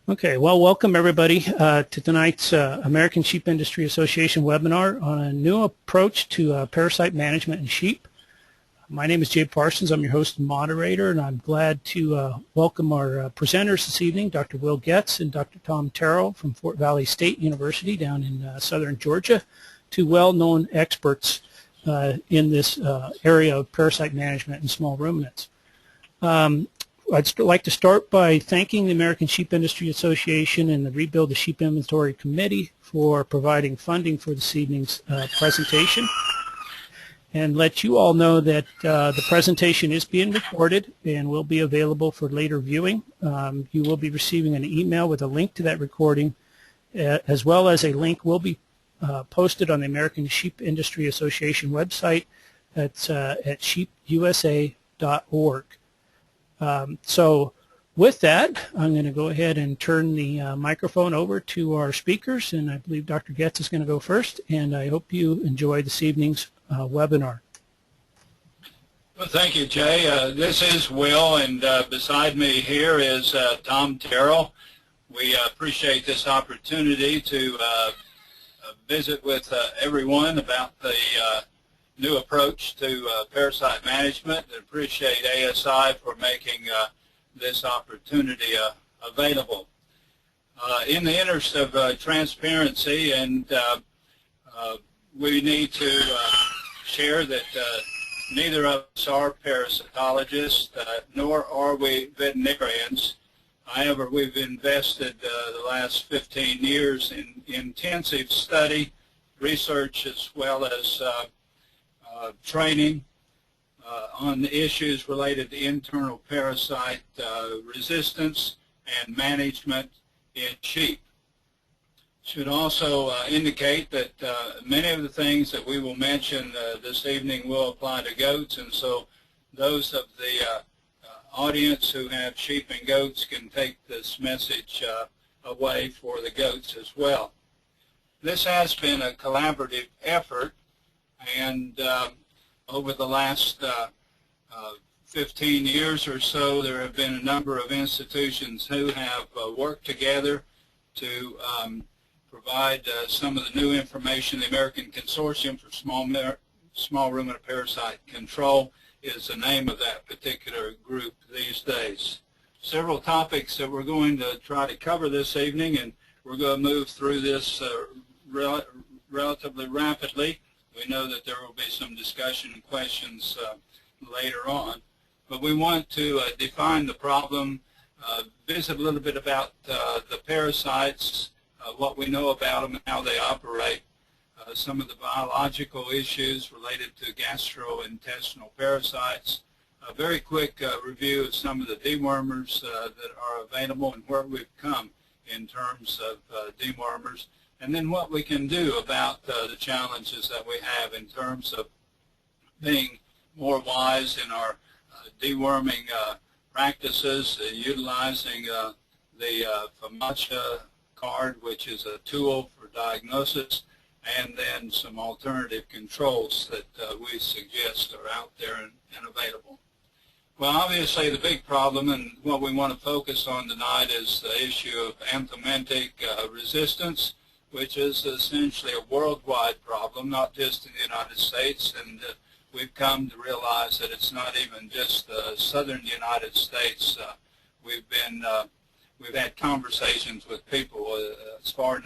Okay, well, welcome everybody to tonight's American Sheep Industry Association webinar on a new approach to parasite management in sheep. My name is Jay Parsons. I'm your host and moderator, and I'm glad to welcome our presenters this evening, Dr. Will Getz and Dr. Tom Terrell from Fort Valley State University down in southern Georgia, two well-known experts in this area of parasite management in small ruminants. I'd like to start by thanking the American Sheep Industry Association and the Rebuild the Sheep Inventory Committee for providing funding for this evening's presentation, and let you all know that the presentation is being recorded and will be available for later viewing. You will be receiving an email with a link to that recording, as well as a link will be posted on the American Sheep Industry Association website at sheepusa.org. So with that, I'm going to go ahead and turn the microphone over to our speakers, and I believe Dr. Getz is going to go first, and I hope you enjoy this evening's webinar. Well, thank you, Jay. This is Will, and beside me here is Tom Terrell. We appreciate this opportunity to visit with everyone about the new approach to parasite management, and appreciate ASI for making this opportunity available. In the interest of transparency, and we need to share that neither of us are parasitologists, nor are we veterinarians. However, we've invested the last 15 years in intensive study, research, as well as training on the issues related to internal parasite resistance and management in sheep. Should also indicate that many of the things that we will mention this evening will apply to goats, and so those of the audience who have sheep and goats can take this message away for the goats as well. This has been a collaborative effort, and over the last 15 years or so, there have been a number of institutions who have worked together to provide some of the new information. The American Consortium for Small Ruminant Parasite Control is the name of that particular group these days. Several topics that we're going to try to cover this evening, and we're going to move through this relatively rapidly. We know that there will be some discussion and questions later on, but we want to define the problem, visit a little bit about the parasites, what we know about them and how they operate, some of the biological issues related to gastrointestinal parasites, a very quick review of some of the dewormers that are available and where we've come in terms of dewormers, and then what we can do about the challenges that we have in terms of being more wise in our deworming practices, utilizing the FAMACHA card, which is a tool for diagnosis, and then some alternative controls that we suggest are out there and available. Well, obviously the big problem, and what we want to focus on tonight, is the issue of anthelmintic resistance, which is essentially a worldwide problem, not just in the United States, and we've come to realize that it's not even just the southern United States. We've had conversations with people as far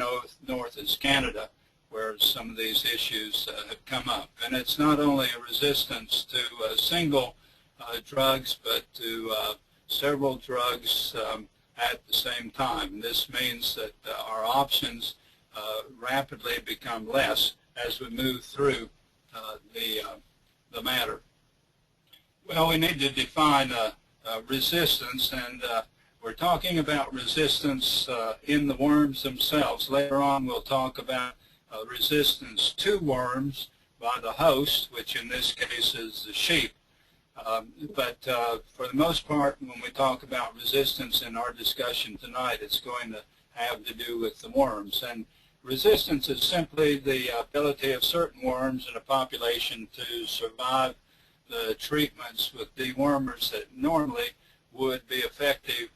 north as Canada, where some of these issues have come up. And it's not only a resistance to single drugs, but to several drugs at the same time. This means that our options rapidly become less as we move through the matter. Well, we need to define resistance, and we're talking about resistance in the worms themselves. Later on we'll talk about resistance to worms by the host, which in this case is the sheep. But for the most part, when we talk about resistance in our discussion tonight, it's going to have to do with the worms. And resistance is simply the ability of certain worms in a population to survive the treatments with dewormers that normally would be effective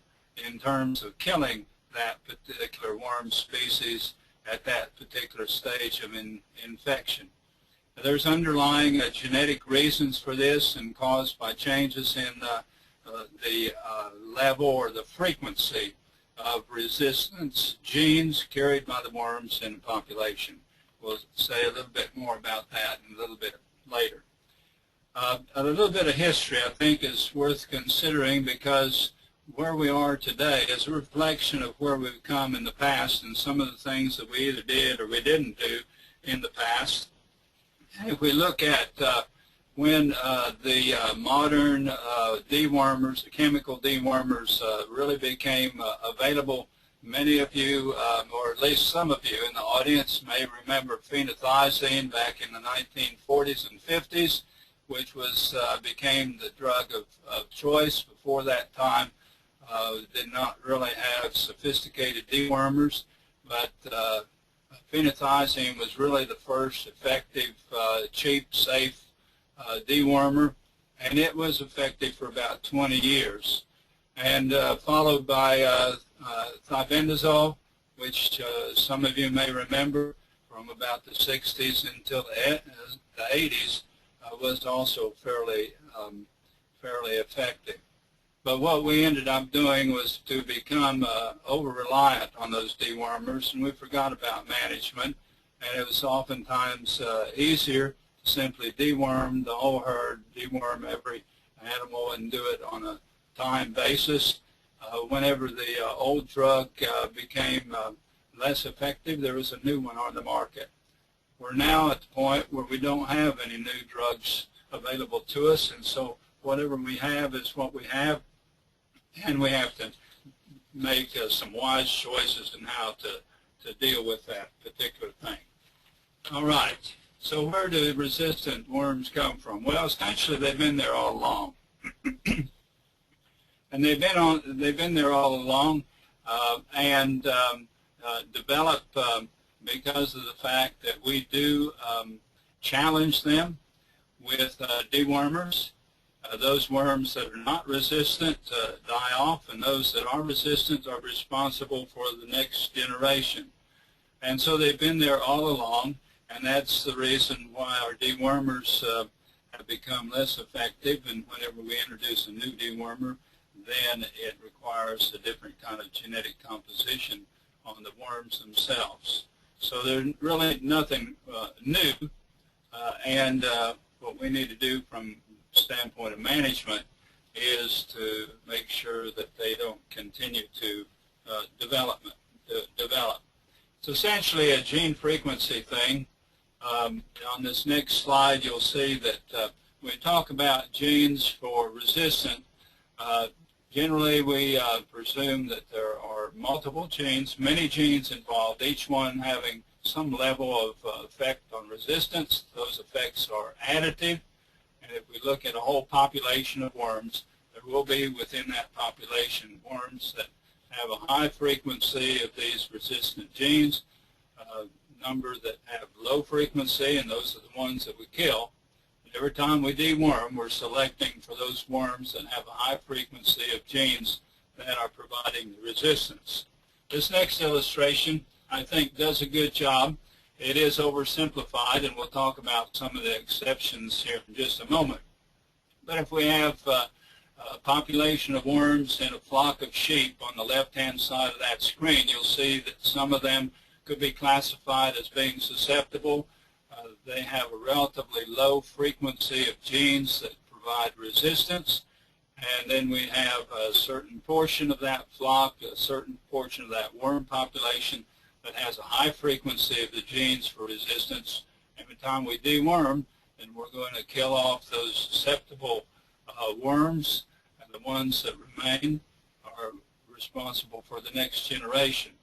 in terms of killing that particular worm species at that particular stage of infection. There's underlying genetic reasons for this and caused by changes in the level or the frequency of resistance genes carried by the worms in the population. We'll say a little bit more about that in a little bit later. A little bit of history, I think, is worth considering, because where we are today is a reflection of where we've come in the past and some of the things that we either did or we didn't do in the past. If we look at when the modern dewormers, the chemical dewormers, really became available, many of you, or at least some of you in the audience, may remember phenothiazine back in the 1940s and 50s, which was became the drug of choice. Before that time, did not really have sophisticated dewormers, but phenothiazine was really the first effective, cheap, safe dewormer, and it was effective for about 20 years. And followed by thibendazole, which some of you may remember from about the 60s until the 80s, was also fairly effective. But what we ended up doing was to become over-reliant on those dewormers, and we forgot about management, and it was oftentimes easier to simply deworm the whole herd, deworm every animal, and do it on a time basis. Whenever the old drug became less effective, there was a new one on the market. We're now at the point where we don't have any new drugs available to us, and so whatever we have is what we have, and we have to make some wise choices in how to deal with that particular thing. All right, so where do resistant worms come from? Well, essentially they've been there all along. And they've been there all along and developed because of the fact that we do challenge them with dewormers. Those worms that are not resistant die off, and those that are resistant are responsible for the next generation. And so they've been there all along, and that's the reason why our dewormers have become less effective, and whenever we introduce a new dewormer, then it requires a different kind of genetic composition on the worms themselves. So there's really nothing new, and what we need to do from the standpoint of management is to make sure that they don't continue to develop. It's essentially a gene frequency thing. On this next slide, you'll see that when we talk about genes for resistant, generally we presume that there are multiple genes, many genes involved, each one having some level of effect on resistance. Those effects are additive, and if we look at a whole population of worms, there will be within that population worms that have a high frequency of these resistant genes, a number that have low frequency, and those are the ones that we kill. Every time we deworm, we're selecting for those worms that have a high frequency of genes that are providing the resistance. This next illustration, I think, does a good job. It is oversimplified, and we'll talk about some of the exceptions here in just a moment. But if we have a population of worms in a flock of sheep on the left-hand side of that screen, you'll see that some of them could be classified as being susceptible. They have a relatively low frequency of genes that provide resistance, and then we have a certain portion of that flock, a certain portion of that worm population that has a high frequency of the genes for resistance. Every time we deworm, then we're going to kill off those susceptible worms, and the ones that remain are responsible for the next generation.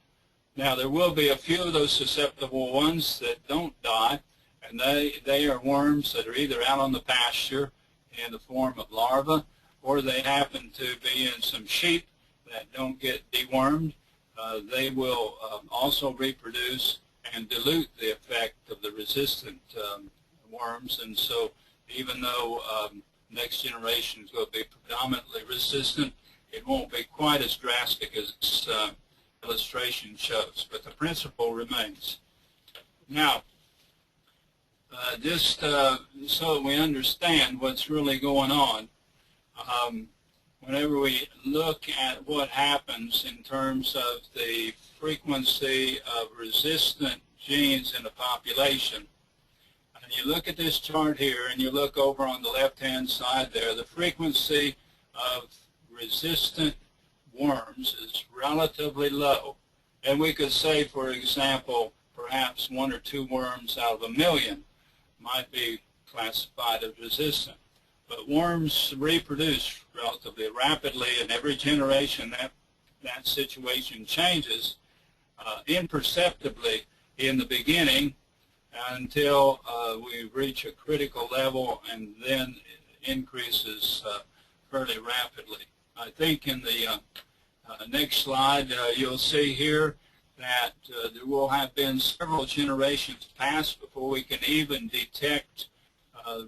Now, there will be a few of those susceptible ones that don't die, and they are worms that are either out on the pasture in the form of larvae, or they happen to be in some sheep that don't get dewormed. They will also reproduce and dilute the effect of the resistant worms, and so even though next generation is going to be predominantly resistant, it won't be quite as drastic as illustration shows, but the principle remains. Now, just so that we understand what's really going on, whenever we look at what happens in terms of the frequency of resistant genes in a population, and you look at this chart here and you look over on the left-hand side there, the frequency of resistant worms is relatively low. And we could say, for example, perhaps 1 or 2 worms out of 1,000,000 might be classified as resistant. But worms reproduce relatively rapidly, and every generation that situation changes imperceptibly in the beginning until we reach a critical level, and then it increases fairly rapidly. I think in the next slide you'll see here that there will have been several generations passed before we can even detect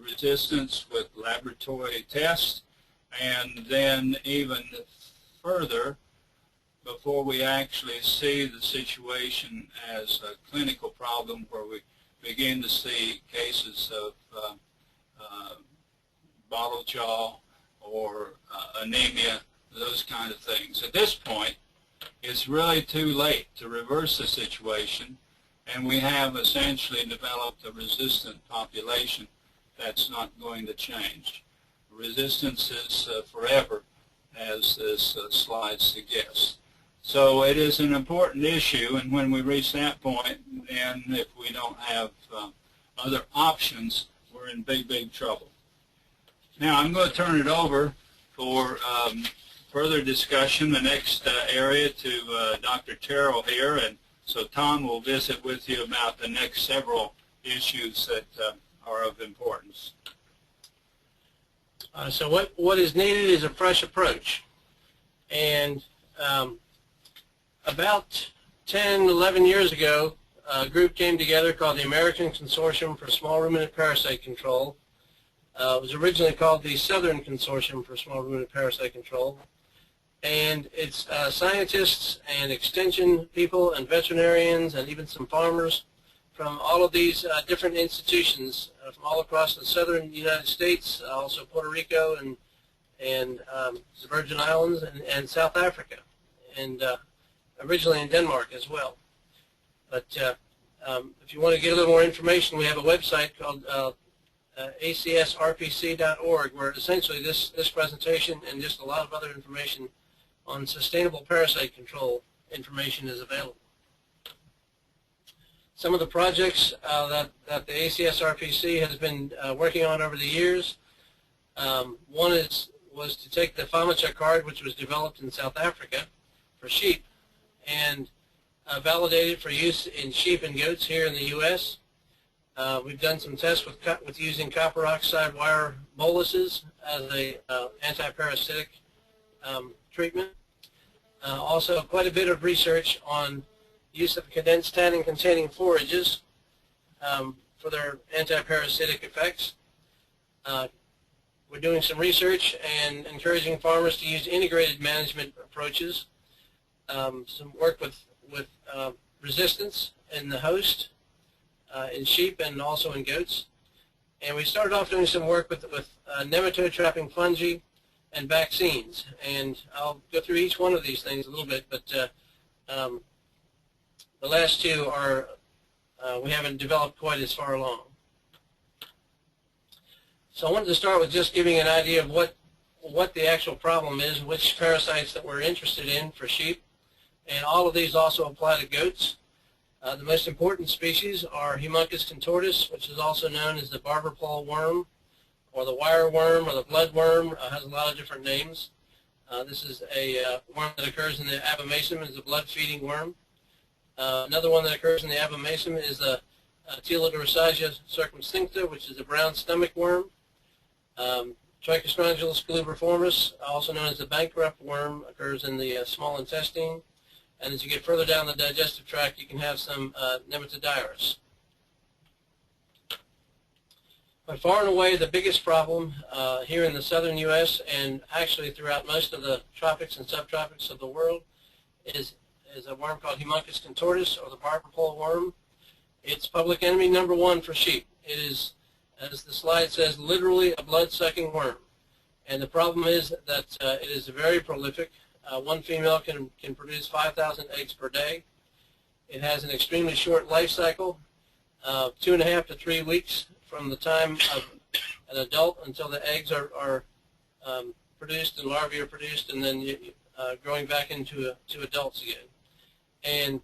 resistance with laboratory tests, and then even further before we actually see the situation as a clinical problem where we begin to see cases of bottle jaw or anemia, those kind of things. At this point, it's really too late to reverse the situation, and we have essentially developed a resistant population that's not going to change. Resistance is forever, as this slide suggests. So it is an important issue, and when we reach that point, and if we don't have other options, we're in big, big trouble. Now I'm going to turn it over for further discussion, the next area, to Dr. Terrell here, and so Tom will visit with you about the next several issues that are of importance. So what is needed is a fresh approach. And about 10, 11 years ago, a group came together called the American Consortium for Small Ruminant Parasite Control. It was originally called the Southern Consortium for Small Ruminant Parasite Control. And it's scientists and extension people and veterinarians and even some farmers from all of these different institutions from all across the southern United States, also Puerto Rico and the Virgin Islands and South Africa, and originally in Denmark as well. But if you want to get a little more information, we have a website called acsrpc.org, where essentially this presentation and just a lot of other information on sustainable parasite control information is available. Some of the projects that the ACSRPC has been working on over the years, one was to take the Famacha card, which was developed in South Africa for sheep, and validate it for use in sheep and goats here in the U.S. We've done some tests with using copper oxide wire boluses as a anti-parasitic treatment. Also, quite a bit of research on use of condensed tannin containing forages for their anti-parasitic effects. We're doing some research and encouraging farmers to use integrated management approaches. Some work with resistance in the host, in sheep and also in goats. And we started off doing some work with nematode trapping fungi and vaccines. And I'll go through each one of these things a little bit, but the last two are we haven't developed quite as far along. So I wanted to start with just giving an idea of what the actual problem is, which parasites that we're interested in for sheep. And all of these also apply to goats. The most important species are Humungus contortus, which is also known as the barber paw worm, or the wire worm, or the blood worm. Has a lot of different names. This is a worm that occurs in the abomasum, is a blood-feeding worm. Another one that occurs in the abomasum is the Telodorsagia circumstincta, which is a brown stomach worm. Trichostrongylus glubriformis, also known as the bankrupt worm, occurs in the small intestine. And as you get further down the digestive tract, you can have some nematodiarus. But far and away, the biggest problem here in the southern U.S. and actually throughout most of the tropics and subtropics of the world is is a worm called Haemonchus contortus, or the barber pole worm. It's public enemy number 1 for sheep. It is, as the slide says, literally a blood-sucking worm. And the problem is that it is very prolific. One female can produce 5,000 eggs per day. It has an extremely short life cycle, 2.5 to 3 weeks from the time of an adult until the eggs are produced and larvae are produced, and then growing back into to adults again. And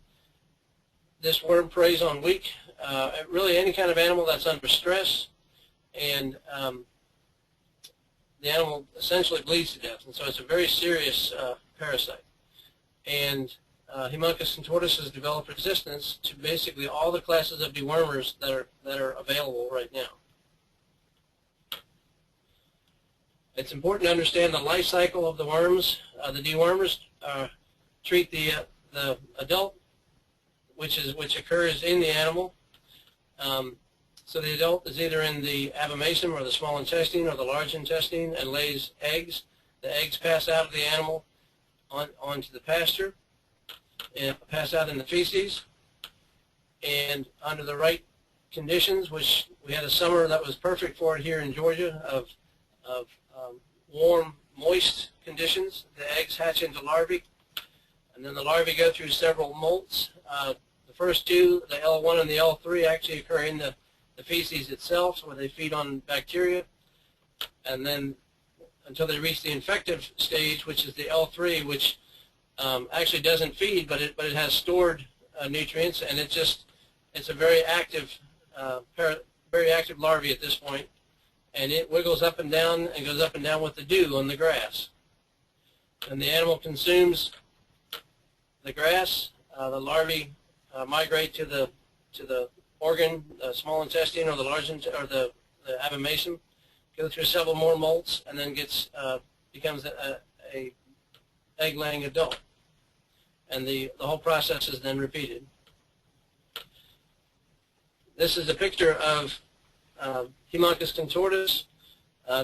this worm preys on weak, really any kind of animal that's under stress, and the animal essentially bleeds to death. And so it's a very serious parasite. And Haemonchus contortus has developed resistance to basically all the classes of dewormers that are available right now. It's important to understand the life cycle of the worms. The dewormers treat the adult, which occurs in the animal. So the adult is either in the abomasum, or the small intestine, or the large intestine, and lays eggs. The eggs pass out of the animal onto the pasture, and pass out in the feces. And under the right conditions, which we had a summer that was perfect for it here in Georgia, of warm, moist conditions, the eggs hatch into larvae, and then the larvae go through several molts. The first two, the L1 and the L3, actually occur in the feces itself, where they feed on bacteria, and then until they reach the infective stage, which is the L3, which actually doesn't feed, but it has stored nutrients, and it's a very active larvae at this point, and it wiggles up and down and goes up and down with the dew on the grass. And the animal consumes the grass. The larvae migrate to the organ, small intestine, or the large or the abomasum, go through several more molts, and then becomes a egg-laying adult. And the whole process is then repeated. This is a picture of Haemonchus contortus.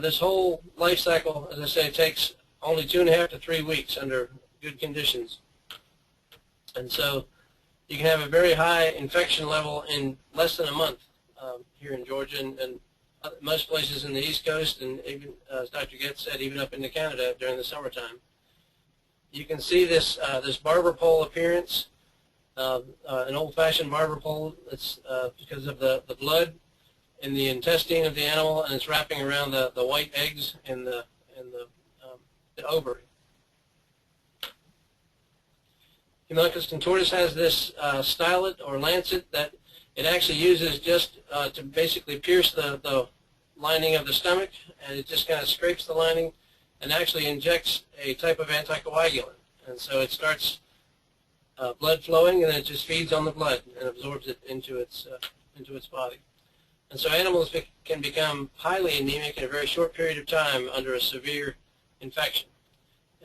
This whole life cycle, as I say, takes only 2.5 to 3 weeks under good conditions. And so you can have a very high infection level in less than a month here in Georgia, and most places in the East Coast, and even, as Dr. Getz said, even up into Canada during the summertime. You can see this barber pole appearance, an old-fashioned barber pole. It's because of the blood in the intestine of the animal, and it's wrapping around the white eggs in the ovary. Haemonchus contortus has this stylet or lancet that it actually uses just to basically pierce the lining of the stomach, and it just kind of scrapes the lining and actually injects a type of anticoagulant. And so it starts blood flowing, and then it just feeds on the blood and absorbs it into its body. And so animals can become highly anemic in a very short period of time under a severe infection.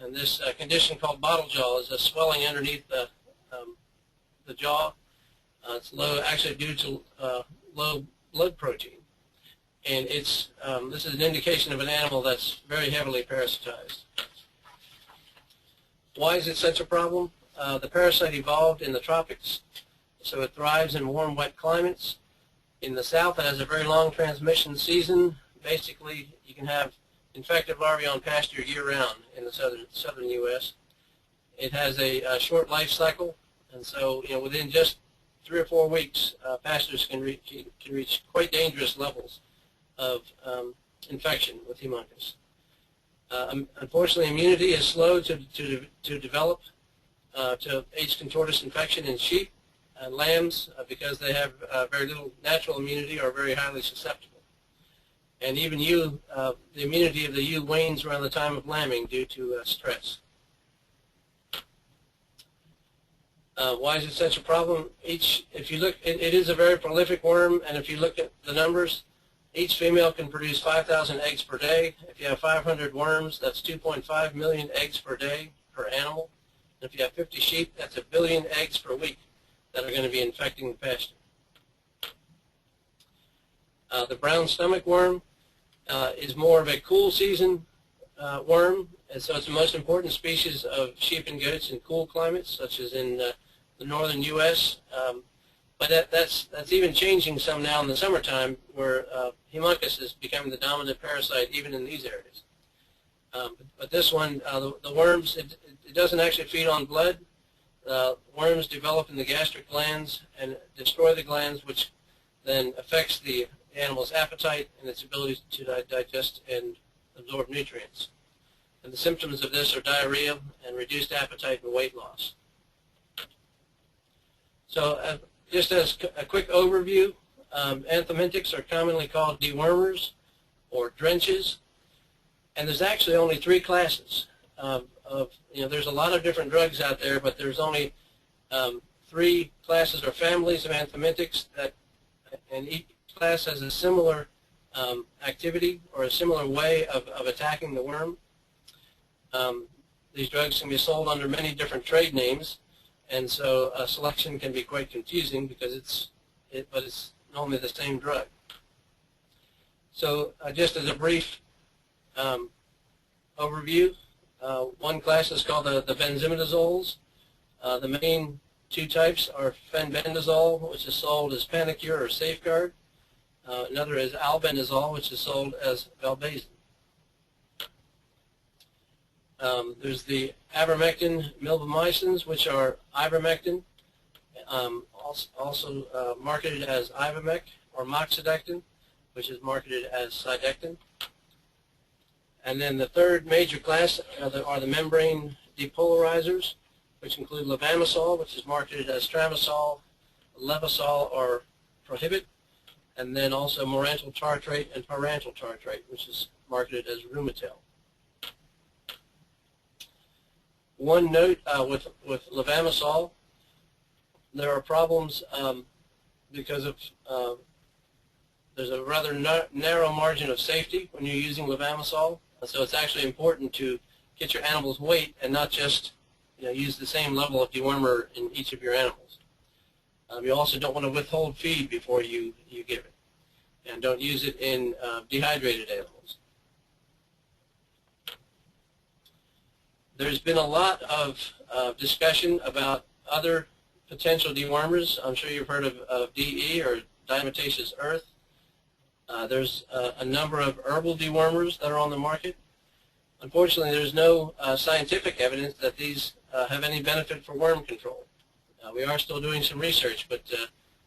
And this condition called bottle jaw is a swelling underneath the jaw. It's low, actually due to low blood protein. And this is an indication of an animal that's very heavily parasitized. Why is it such a problem? The parasite evolved in the tropics, so it thrives in warm, wet climates. In the south, it has a very long transmission season. Basically, you can have infected larvae on pasture year-round in the southern U.S. It has a short life cycle, and so within just 3 or 4 weeks, pastures can reach quite dangerous levels of infection with Haemonchus. Unfortunately, immunity is slow to develop to H. contortus infection in sheep and lambs because they have very little natural immunity, or very highly susceptible. And even the immunity of the ewe wanes around the time of lambing due to stress. Why is it such a problem? If you look, it is a very prolific worm, and if you look at the numbers, each female can produce 5,000 eggs per day. If you have 500 worms, that's 2.5 million eggs per day per animal. And if you have 50 sheep, that's 1 billion eggs per week that are going to be infecting the pasture. The brown stomach worm is more of a cool season worm. And so it's the most important species of sheep and goats in cool climates, such as in the northern U.S. But that's even changing some now in the summertime, where Haemonchus is becoming the dominant parasite even in these areas. But this one, the worms, it doesn't actually feed on blood. Worms develop in the gastric glands and destroy the glands, which then affects the animal's appetite and its ability to digest and absorb nutrients. And the symptoms of this are diarrhea and reduced appetite and weight loss. So just as a quick overview, anthelmintics are commonly called dewormers or drenches. And there's actually only 3 classes there's a lot of different drugs out there, but there's only 3 classes or families of anthelmintics and each class has a similar activity or a similar way of attacking the worm. These drugs can be sold under many different trade names, and so selection can be quite confusing because it's normally the same drug. So just as a brief overview, one class is called the benzimidazoles. The main 2 types are fenbendazole, which is sold as Panacur or Safeguard. Another is albendazole, which is sold as Valbazin. There's the ivermectin milbemycins, which are ivermectin, also marketed as Ivomec, or moxidectin, which is marketed as Cydectin. And then the third major class are the membrane depolarizers, which include levamisole, which is marketed as Tramisol, Levasol, or Prohibit, and then also morantyl tartrate and pyrantyl tartrate, which is marketed as Reumatel. One note with levamisole, there are problems because of there's a rather narrow margin of safety when you're using levamisole. So it's actually important to get your animal's weight and not just use the same level of dewormer in each of your animals. You also don't want to withhold feed before you give it. And don't use it in dehydrated animals. There's been a lot of discussion about other potential dewormers. I'm sure you've heard of DE, or diatomaceous earth. There's a number of herbal dewormers that are on the market. Unfortunately, there's no scientific evidence that these have any benefit for worm control. We are still doing some research, but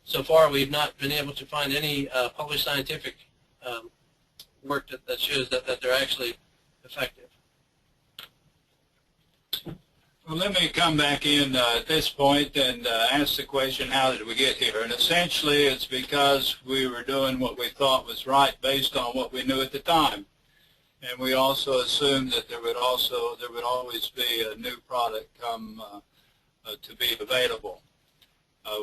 so far we've not been able to find any published scientific work that shows that they're actually effective. Well, let me come back in at this point and ask the question, how did we get here? And essentially it's because we were doing what we thought was right based on what we knew at the time. And we also assumed that there would always be a new product come to be available.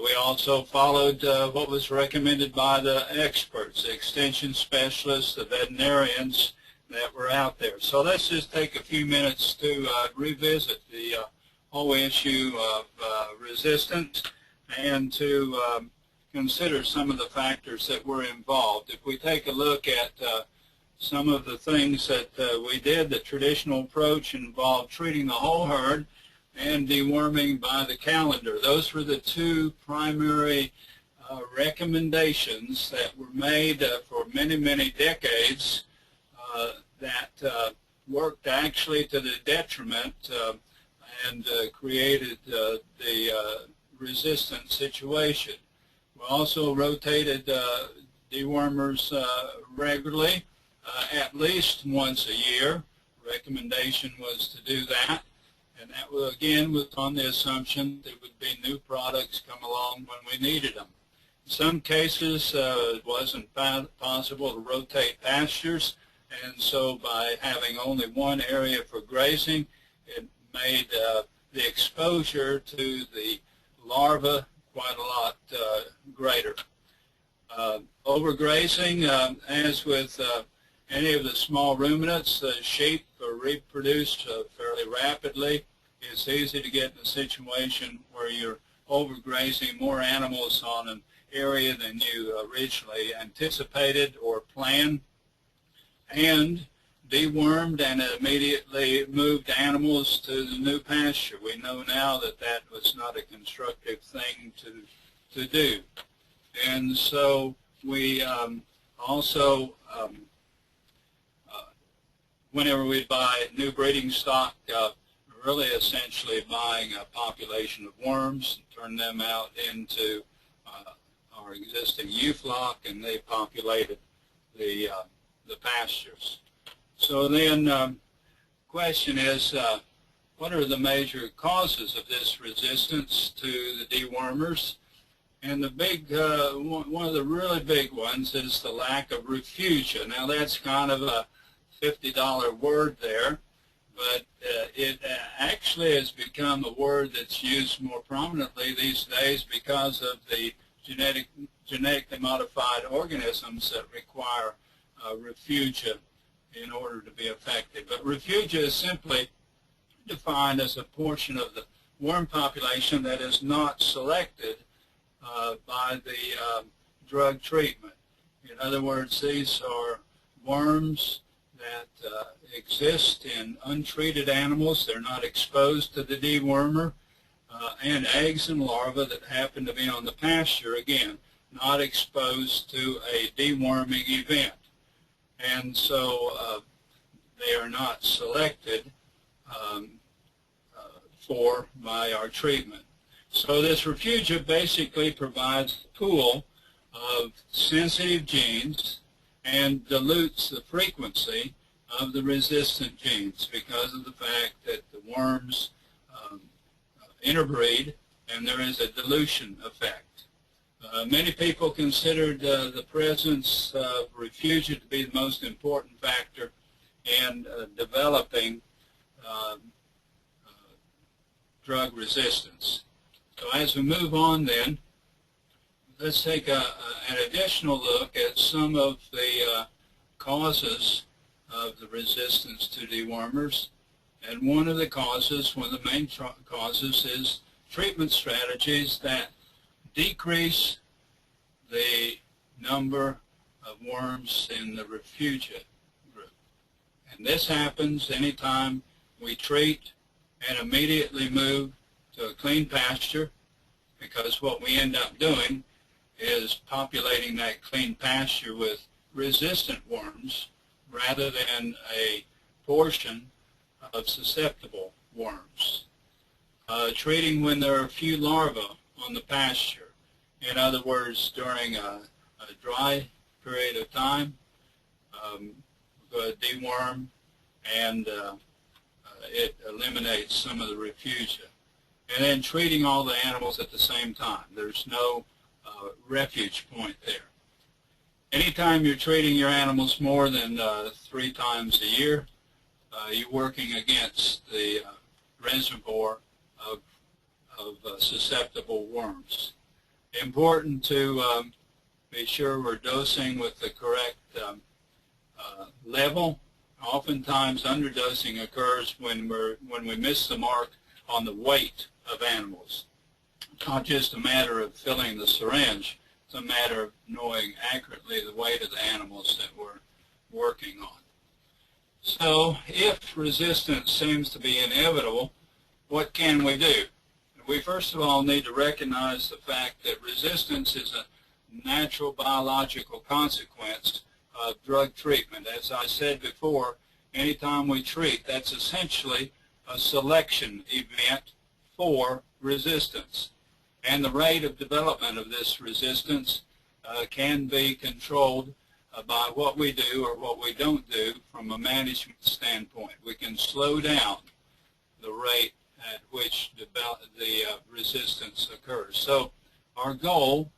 We also followed what was recommended by the experts, the extension specialists, the veterinarians that were out there. So let's just take a few minutes to revisit the whole issue of resistance and to consider some of the factors that were involved. If we take a look at some of the things that we did, the traditional approach involved treating the whole herd and deworming by the calendar. Those were the 2 primary recommendations that were made for many, many decades that worked actually to the detriment and created the resistant situation. We also rotated dewormers regularly, at least once a year. Recommendation was to do that, and that was, again, was on the assumption there would be new products come along when we needed them. In some cases, it wasn't possible to rotate pastures, and so by having only one area for grazing, it made the exposure to the larvae quite a lot greater. Overgrazing, as with any of the small ruminants, sheep reproduce fairly rapidly. It's easy to get in a situation where you're overgrazing more animals on an area than you originally anticipated or planned. And dewormed and immediately moved animals to the new pasture. We know now that that was not a constructive thing to do. And so we also, whenever we buy new breeding stock, really essentially buying a population of worms, turn them out into our existing ewe flock, and they populated the pastures. So then question is, what are the major causes of this resistance to the dewormers? And the big, one of the really big ones is the lack of refugia. Now that's kind of a $50 word there, but it actually has become a word that's used more prominently these days because of the genetically modified organisms that require refugia in order to be effective. But refugia is simply defined as a portion of the worm population that is not selected by the drug treatment. In other words, these are worms that exist in untreated animals. They're not exposed to the dewormer, and eggs and larvae that happen to be on the pasture, again, not exposed to a deworming event. And so they are not selected for by our treatment. So this refugia basically provides a pool of sensitive genes and dilutes the frequency of the resistant genes because of the fact that the worms interbreed and there is a dilution effect. Many people considered the presence of refugia to be the most important factor in developing drug resistance. So as we move on then, let's take an additional look at some of the causes of the resistance to dewormers. And one of the main causes is treatment strategies that decrease the number of worms in the refugia group. And this happens anytime we treat and immediately move to a clean pasture, because what we end up doing is populating that clean pasture with resistant worms rather than a portion of susceptible worms. Treating when there are few larvae on the pasture. In other words, during a dry period of time, deworm, and it eliminates some of the refugia. And then treating all the animals at the same time. There's no refuge point there. Anytime you're treating your animals more than 3 times a year, you're working against the reservoir of susceptible worms. Important to be sure we're dosing with the correct level. Oftentimes underdosing occurs when we miss the mark on the weight of animals. It's not just a matter of filling the syringe, it's a matter of knowing accurately the weight of the animals that we're working on. So if resistance seems to be inevitable, what can we do? We first of all need to recognize the fact that resistance is a natural biological consequence of drug treatment. As I said before, anytime we treat, that's essentially a selection event for resistance. And the rate of development of this resistance can be controlled by what we do or what we don't do from a management standpoint. We can slow down the rate at which the resistance occurs. So our goal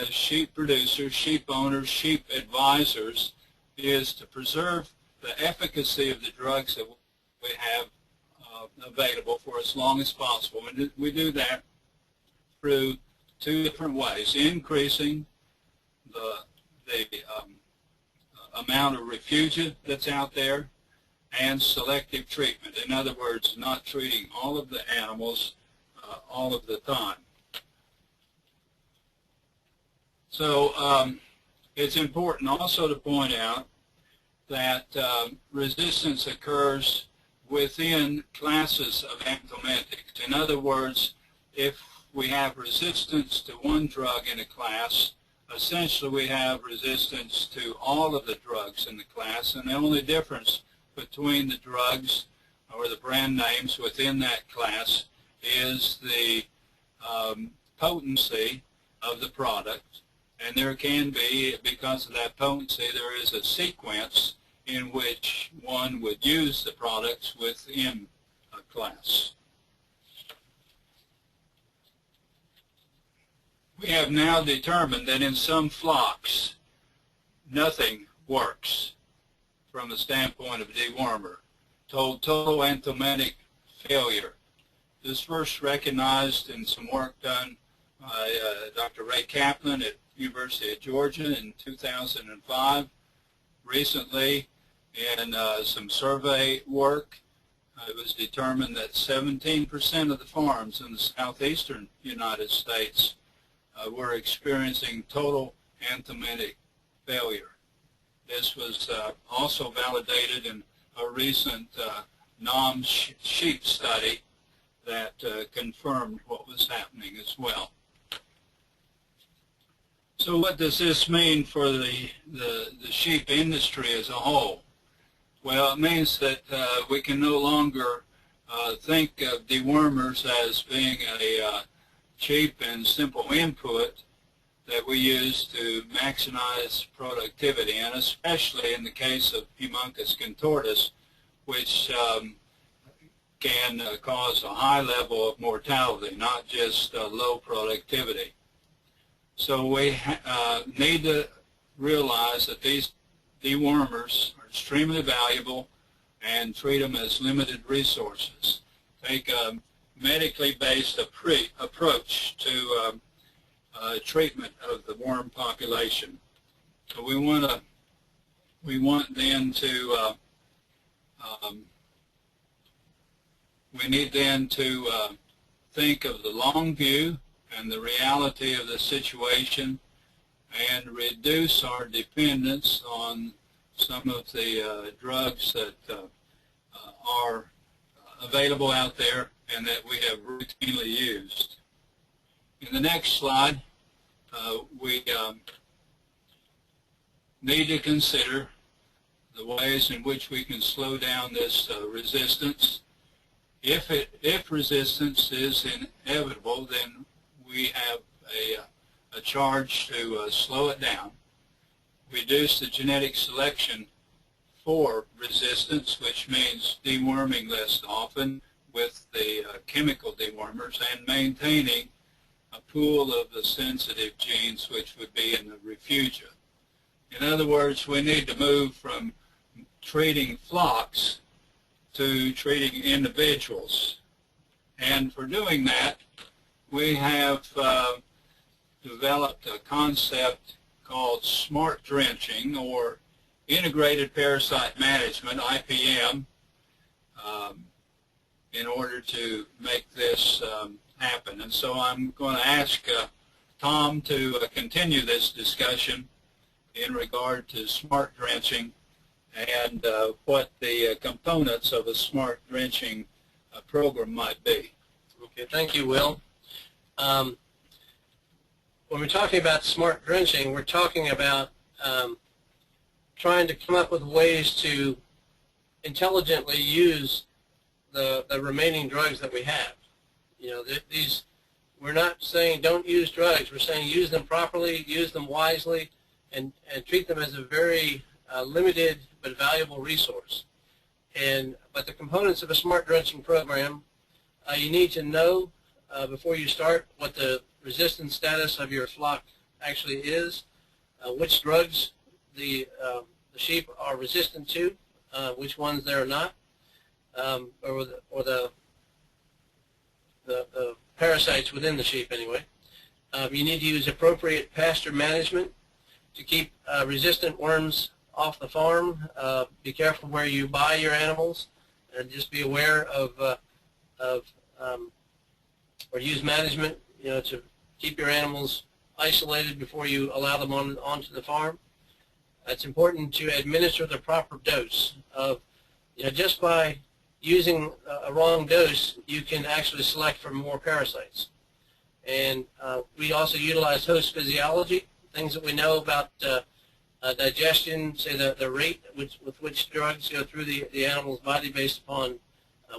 as sheep producers, sheep owners, sheep advisors is to preserve the efficacy of the drugs that we have available for as long as possible. And we do that through 2 different ways: increasing the amount of refugia that's out there, and selective treatment. In other words, not treating all of the animals all of the time. So it's important also to point out that resistance occurs within classes of anthelmintics. In other words, if we have resistance to one drug in a class, essentially we have resistance to all of the drugs in the class, and the only difference between the drugs or the brand names within that class is the potency of the product. And there can be, because of that potency, there is a sequence in which one would use the products within a class. We have now determined that in some flocks, nothing works from the standpoint of a dewormer. Total anthelmintic failure. This first recognized in some work done by Dr. Ray Kaplan at University of Georgia in 2005. Recently, in some survey work, it was determined that 17% of the farms in the southeastern United States were experiencing total anthelmintic failure. This was also validated in a recent NOM sheep study that confirmed what was happening as well. So what does this mean for the sheep industry as a whole? Well, it means that we can no longer think of dewormers as being a cheap and simple input that we use to maximize productivity, and especially in the case of Haemonchus contortus, which can cause a high level of mortality, not just low productivity. So we need to realize that these dewormers are extremely valuable and treat them as limited resources. Take a medically based approach to treatment of the worm population. So we need then to think of the long view and the reality of the situation and reduce our dependence on some of the drugs that are available out there and that we have routinely used. In the next slide, we need to consider the ways in which we can slow down this resistance. If resistance is inevitable, then we have a charge to slow it down, reduce the genetic selection for resistance, which means deworming less often with the chemical dewormers, and maintaining a pool of the sensitive genes, which would be in the refugia. In other words, we need to move from treating flocks to treating individuals. And for doing that, we have developed a concept called smart drenching, or integrated parasite management, IPM, in order to make this happen. And so I'm going to ask Tom to continue this discussion in regard to smart drenching and what the components of a smart drenching program might be. Okay, thank you, Will. When we're talking about smart drenching, we're talking about trying to come up with ways to intelligently use the remaining drugs that we have. You know, we're not saying don't use drugs. We're saying use them properly, use them wisely, and treat them as a very limited but valuable resource. But the components of a smart drenching program, you need to know before you start what the resistance status of your flock actually is, which drugs the sheep are resistant to, which ones they're not, or the parasites within the sheep anyway. You need to use appropriate pasture management to keep resistant worms off the farm. Be careful where you buy your animals, and just be aware of or use management, you know, to keep your animals isolated before you allow them onto the farm. it's important to administer the proper dose of, just by using a wrong dose, you can actually select for more parasites. And we also utilize host physiology, things that we know about digestion, say the rate with which drugs go through the animal's body based upon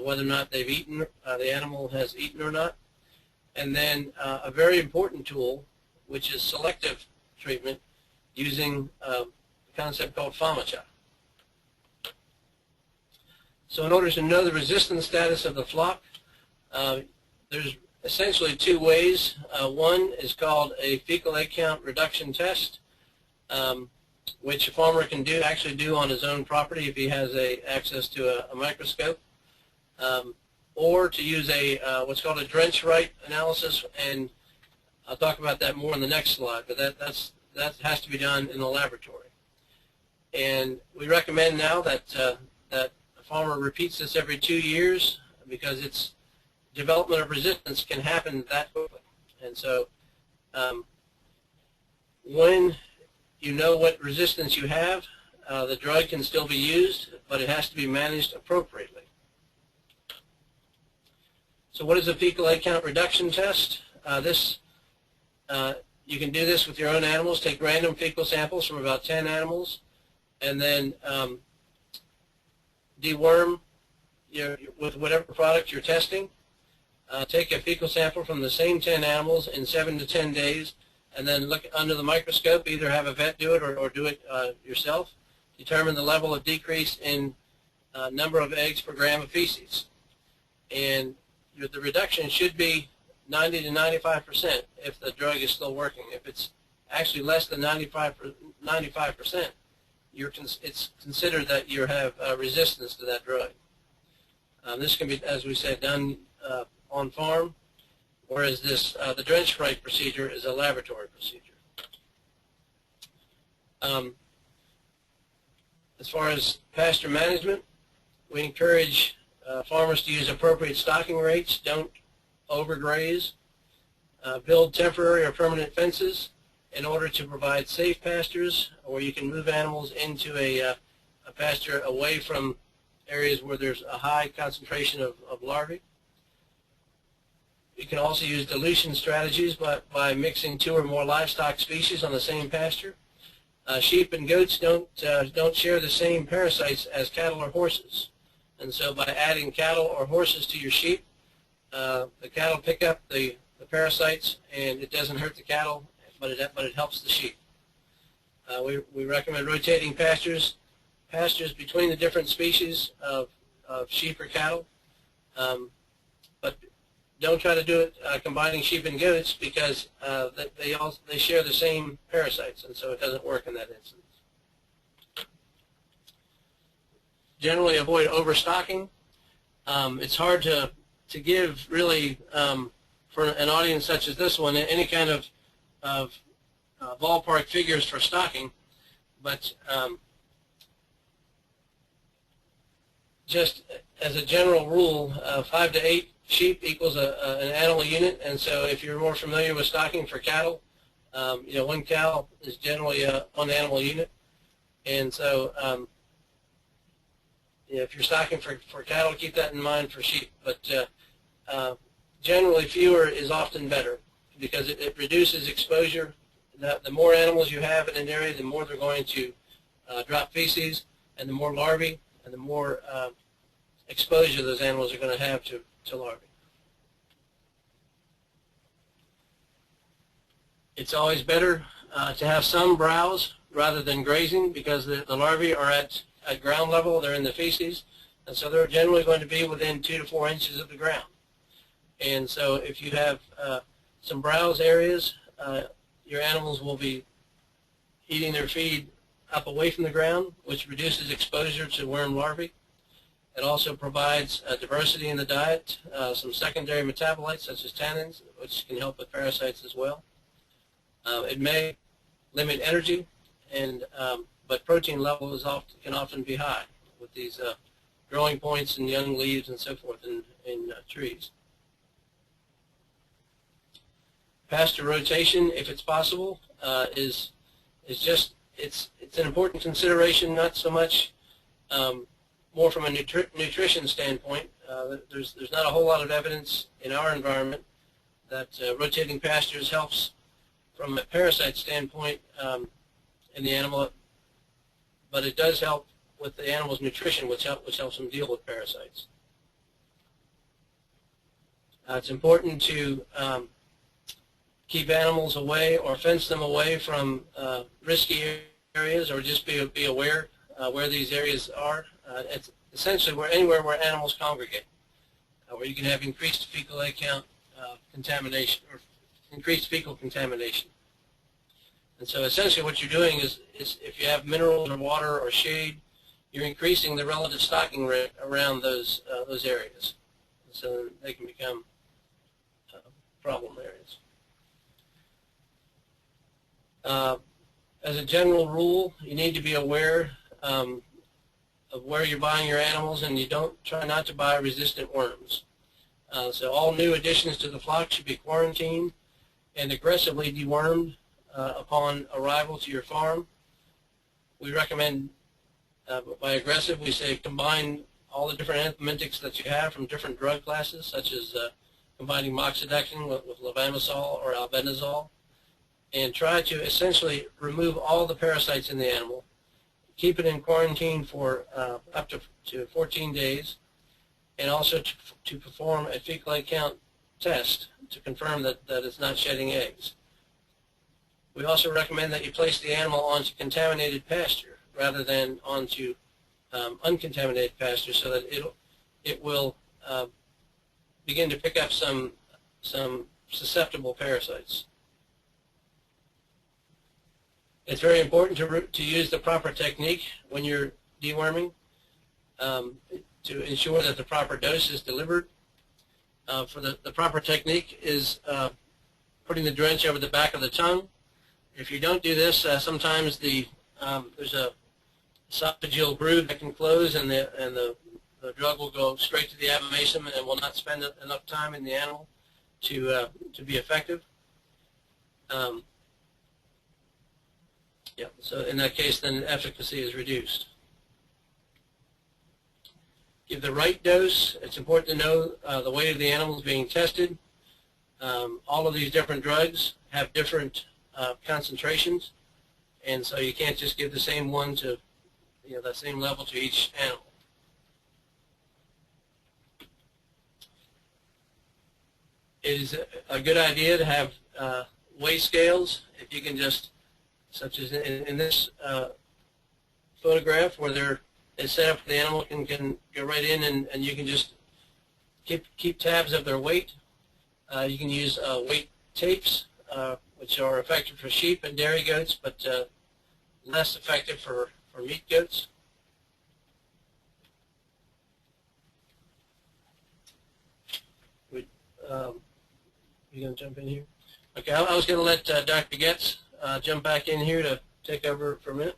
whether or not they've eaten, the animal has eaten or not. And then a very important tool, which is selective treatment using a concept called FAMACHA. So in order to know the resistance status of the flock, there's essentially two ways. One is called a fecal egg count reduction test, which a farmer can actually do on his own property if he has access to a microscope, or to use what's called a drench right analysis, and I'll talk about that more in the next slide, but that has to be done in the laboratory. And we recommend now that a farmer repeats this every 2 years, because its development of resistance can happen that quickly. And so when you know what resistance you have, the drug can still be used, but it has to be managed appropriately. So what is a fecal egg count reduction test? You can do this with your own animals. Take random fecal samples from about 10 animals, and then deworm with whatever product you're testing. Take a fecal sample from the same 10 animals in 7 to 10 days, and then look under the microscope, either have a vet do it or do it yourself. Determine the level of decrease in number of eggs per gram of feces. And the reduction should be 90 to 95% if the drug is still working. If it's actually less than 95%, it's considered that you have resistance to that drug. This can be, as we said, done on farm, whereas the drench right procedure is a laboratory procedure. As far as pasture management, we encourage farmers to use appropriate stocking rates. Don't overgraze. Build temporary or permanent fences in order to provide safe pastures, where you can move animals into a pasture away from areas where there's a high concentration of larvae. You can also use dilution strategies by mixing 2 or more livestock species on the same pasture. Sheep and goats don't share the same parasites as cattle or horses, and so by adding cattle or horses to your sheep, the cattle pick up the parasites, and it doesn't hurt the cattle, but it helps the sheep. We recommend rotating pastures between the different species of sheep or cattle, but don't try to do it combining sheep and goats, because they share the same parasites, and so it doesn't work in that instance. Generally avoid overstocking. It's hard to give really for an audience such as this one any kind of ballpark figures for stocking, but just as a general rule, 5 to 8 sheep equals an animal unit, and so if you're more familiar with stocking for cattle, 1 cow is generally 1 animal unit, and so if you're stocking for cattle, keep that in mind for sheep. But generally, fewer is often better, because it reduces exposure. The more animals you have in an area, the more they're going to drop feces, and the more larvae, and the more exposure those animals are going to have to larvae. It's always better to have some browse rather than grazing, because the larvae are at ground level. They're in the feces, and so they're generally going to be within 2 to 4 inches of the ground. And so if you have some browse areas, your animals will be eating their feed up away from the ground, which reduces exposure to worm larvae. It also provides diversity in the diet, some secondary metabolites such as tannins, which can help with parasites as well. It may limit energy, but protein levels can often be high with these growing points and young leaves and so forth in trees. Pasture rotation, if it's possible, is just it's an important consideration, not so much more from a nutrition standpoint. There's not a whole lot of evidence in our environment that rotating pastures helps from a parasite standpoint in the animal, but it does help with the animal's nutrition, which helps them deal with parasites. It's important to keep animals away or fence them away from risky areas, or just be aware where these areas are. It's essentially anywhere where animals congregate, where you can have increased fecal egg count contamination, or increased fecal contamination. And so essentially what you're doing is if you have minerals or water or shade, you're increasing the relative stocking rate around those areas. So they can become problem areas. As a general rule, you need to be aware of where you're buying your animals, and you try not to buy resistant worms. So all new additions to the flock should be quarantined and aggressively dewormed upon arrival to your farm. We recommend, by aggressive, we say combine all the different antibiotics that you have from different drug classes, such as combining moxidectin with levamisole or albendazole, and try to essentially remove all the parasites in the animal. Keep it in quarantine for up to 14 days, and also to perform a fecal egg count test to confirm that it's not shedding eggs. We also recommend that you place the animal onto contaminated pasture rather than onto uncontaminated pasture, so that it will begin to pick up some susceptible parasites. It's very important to use the proper technique when you're deworming to ensure that the proper dose is delivered. For the proper technique is putting the drench over the back of the tongue. If you don't do this, sometimes there's a esophageal groove that can close, and the drug will go straight to the abomasum and will not spend enough time in the animal to be effective. Yeah, so in that case, then efficacy is reduced. Give the right dose. It's important to know the weight of the animals being tested. All of these different drugs have different concentrations, and so you can't just give the same one to, that same level to each animal. It is a good idea to have weigh scales. If you can just, such as in this photograph, where it's set up, the animal can go right in, and you can just keep tabs of their weight. You can use weight tapes, which are effective for sheep and dairy goats, but less effective for meat goats. You going to jump in here? Okay, I was going to let Dr. Getz jump back in here to take over for a minute.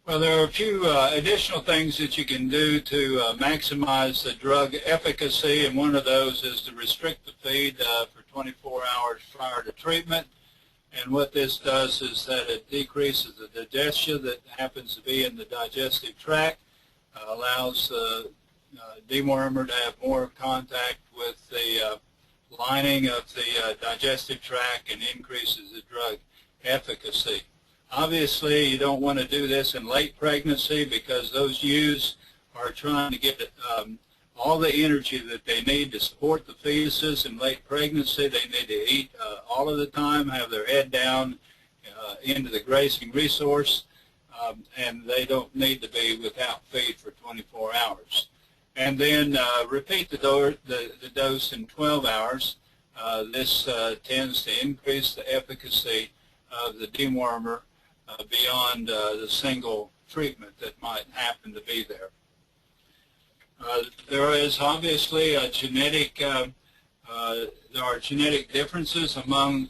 Well, there are a few additional things that you can do to maximize the drug efficacy, and one of those is to restrict the feed for 24 hours prior to treatment. And what this does is that it decreases the digestion that happens to be in the digestive tract, allows the dewormer to have more contact with the lining of the digestive tract, and increases the drug efficacy. Obviously, you don't want to do this in late pregnancy, because those ewes are trying to get all the energy that they need to support the fetuses in late pregnancy. They need to eat all of the time, have their head down into the grazing resource, and they don't need to be without feed for 24 hours. And then repeat the dose in 12 hours. This tends to increase the efficacy of the dewormer beyond the single treatment that might happen to be there. There is obviously a there are genetic differences among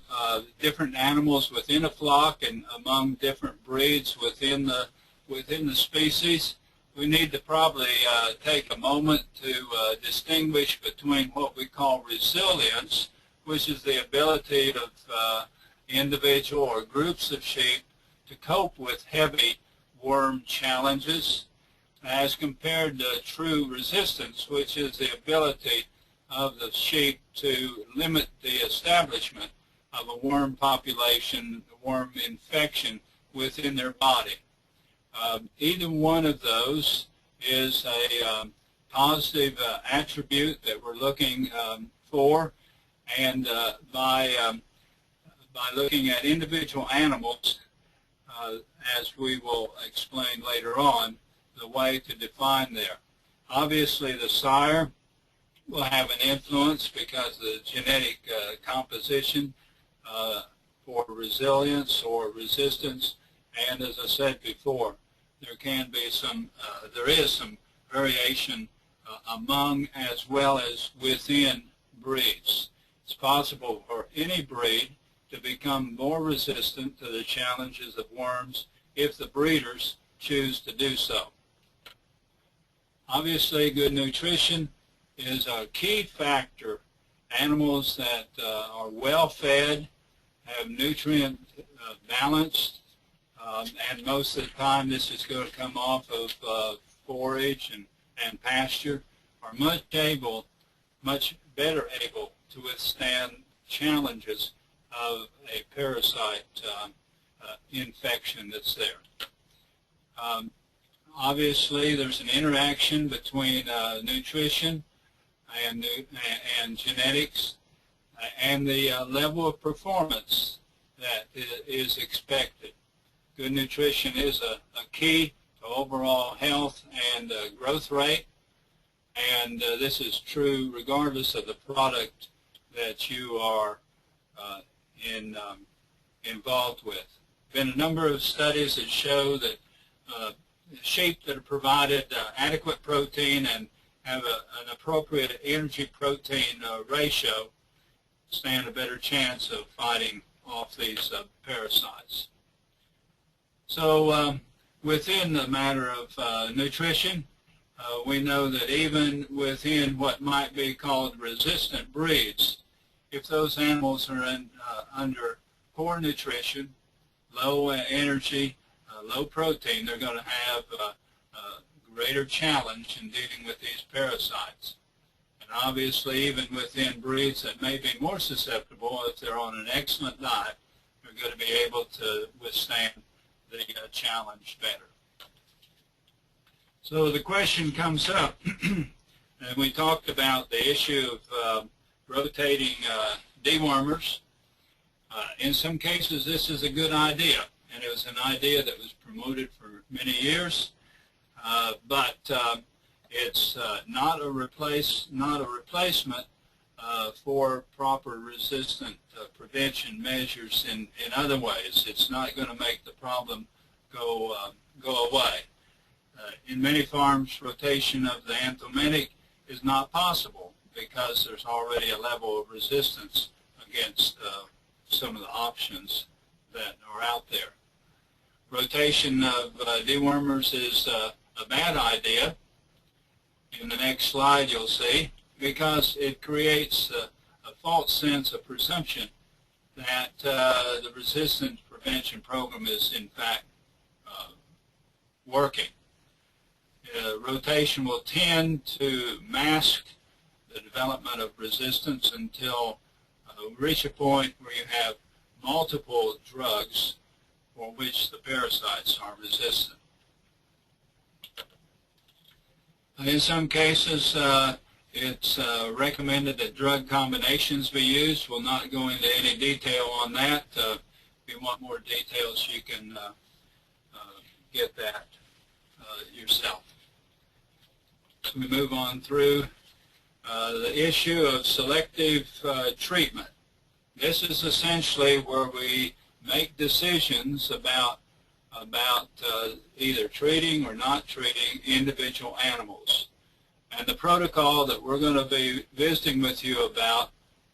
different animals within a flock, and among different breeds within the species. We need to probably take a moment to distinguish between what we call resilience, which is the ability of individual or groups of sheep to cope with heavy worm challenges as compared to true resistance, which is the ability of the sheep to limit the establishment of a worm population, worm infection within their body. Either one of those is a positive attribute that we're looking for, and by looking at individual animals, as we will explain later on, the way to define there. Obviously, the sire will have an influence because of the genetic composition for resilience or resistance, and as I said before, there can be some, there is some variation among as well as within breeds. It's possible for any breed to become more resistant to the challenges of worms if the breeders choose to do so. Obviously, good nutrition is a key factor. Animals that are well fed, have nutrient balanced, and most of the time this is going to come off of forage and pasture, are much better able to withstand challenges of a parasite infection that's there. Obviously, there's an interaction between nutrition and genetics and the level of performance that is expected. Good nutrition is a key to overall health and growth rate, and this is true regardless of the product that you are involved with. There have been a number of studies that show that sheep that are provided adequate protein and have an appropriate energy protein ratio stand a better chance of fighting off these parasites. So within the matter of nutrition, we know that even within what might be called resistant breeds, if those animals are under poor nutrition, low energy, low protein, they're going to have a greater challenge in dealing with these parasites. And obviously, even within breeds that may be more susceptible, if they're on an excellent diet, they're going to be able to withstand the challenge better. So the question comes up, and we talked about the issue of rotating dewormers. In some cases, this is a good idea, and it was an idea that was promoted for many years, but it's not a replacement for proper resistant prevention measures in other ways. It's not going to make the problem go away. In many farms, rotation of the anthelmintic is not possible because there's already a level of resistance against some of the options that are out there. Rotation of dewormers is a bad idea. In the next slide you'll see, because it creates a false sense of presumption that the resistance prevention program is in fact working. Rotation will tend to mask the development of resistance until we reach a point where you have multiple drugs for which the parasites are resistant. In some cases, it's recommended that drug combinations be used. We'll not go into any detail on that. If you want more details, you can get that yourself. So we move on through the issue of selective treatment. This is essentially where we make decisions about either treating or not treating individual animals. And the protocol that we're going to be visiting with you about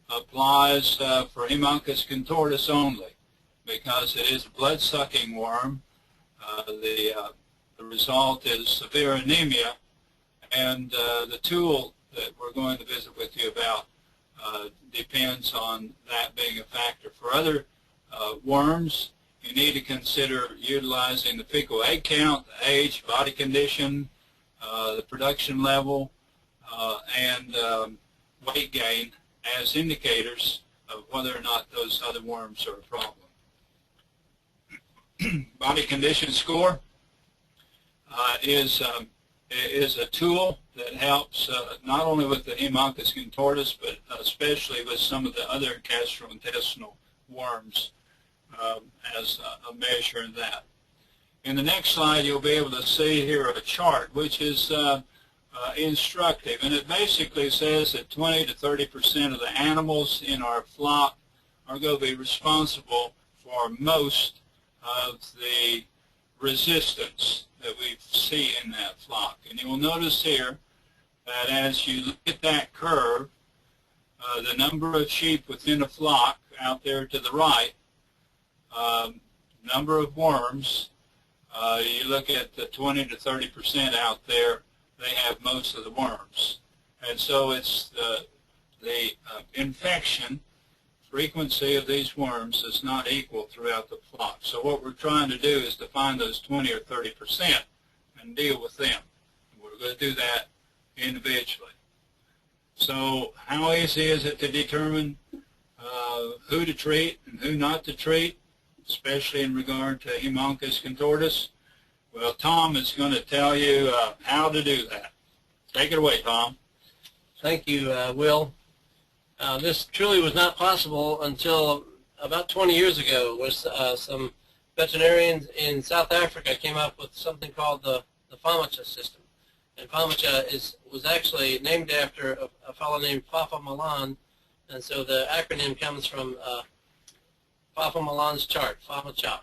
applies for Haemonchus contortus only, because it is a blood-sucking worm. The result is severe anemia, and the tool that we're going to visit with you about depends on that being a factor. For other worms, you need to consider utilizing the fecal egg count, the age, body condition, the production level, and weight gain as indicators of whether or not those other worms are a problem. Body condition score is a tool that helps not only with the Haemonchus contortus, but especially with some of the other gastrointestinal worms as a measure of that. In the next slide, you'll be able to see here a chart which is instructive, and it basically says that 20 to 30% of the animals in our flock are going to be responsible for most of the resistance that we see in that flock. And you will notice here that as you look at that curve, the number of sheep within a flock out there to the right, number of worms, you look at the 20 to 30% out there, they have most of the worms. And so it's the infection frequency of these worms is not equal throughout the flock. So what we're trying to do is to find those 20 or 30% and deal with them. We're going to do that individually. So how easy is it to determine who to treat and who not to treat, especially in regard to Haemonchus contortus? Well, Tom is going to tell you how to do that. Take it away, Tom. Thank you, Will. This truly was not possible until about 20 years ago, where some veterinarians in South Africa came up with something called the FAMACHA system. And FAMACHA was actually named after a fellow named Fafa Malan, and so the acronym comes from Fafa Malan's chart, FAMACHA.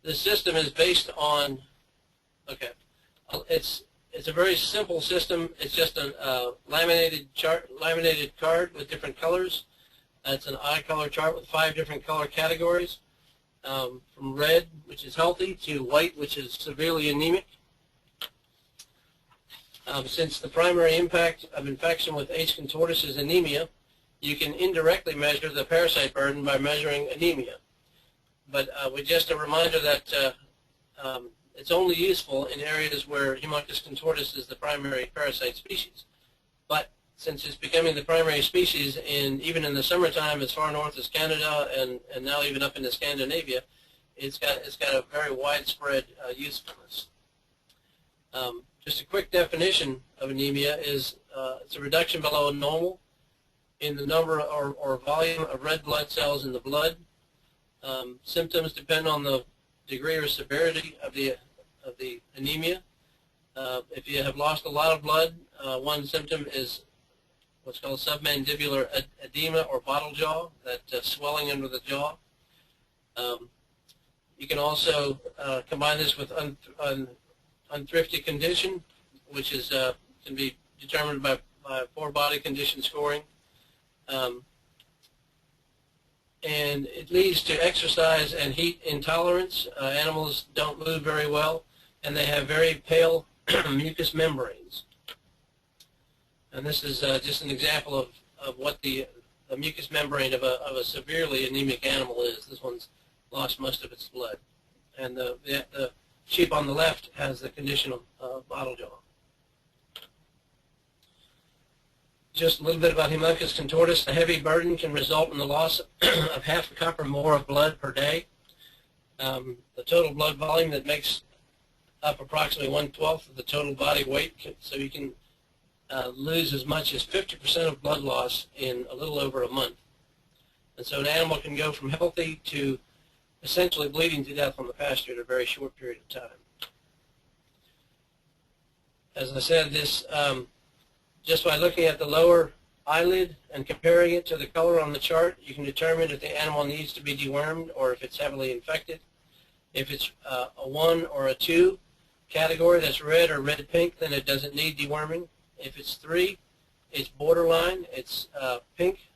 This system is based on, it's a very simple system. It's just a laminated card with different colors. It's an eye-color chart with 5 different color categories, from red, which is healthy, to white, which is severely anemic. Since the primary impact of infection with H. contortus is anemia, you can indirectly measure the parasite burden by measuring anemia. But with just a reminder that it's only useful in areas where Haemonchus contortus is the primary parasite species. But since it's becoming the primary species even in the summertime as far north as Canada and now even up into Scandinavia, it's got a very widespread usefulness. Just a quick definition of anemia is it's a reduction below normal in the number or volume of red blood cells in the blood. Symptoms depend on the degree or severity of the anemia. If you have lost a lot of blood, one symptom is what's called submandibular edema or bottle jaw, that swelling under the jaw. You can also combine this with unthrifty condition, which is can be determined by poor body condition scoring. And it leads to exercise and heat intolerance. Animals don't move very well, and they have very pale mucous membranes. And this is just an example of what the mucous membrane of a severely anemic animal is. This one's lost most of its blood. And the sheep on the left has the condition of bottle jaw. Just a little bit about Haemonchus contortus. The heavy burden can result in the loss of half a cup or more of blood per day. The total blood volume that makes up approximately 1/12 of the total body weight, so you can lose as much as 50% of blood loss in a little over a month. And so an animal can go from healthy to essentially bleeding to death on the pasture in a very short period of time. As I said, this just by looking at the lower eyelid and comparing it to the color on the chart, you can determine if the animal needs to be dewormed or if it's heavily infected. If it's a 1 or a 2 category, that's red or red-pink, then it doesn't need deworming. If it's 3, it's borderline, it's pink.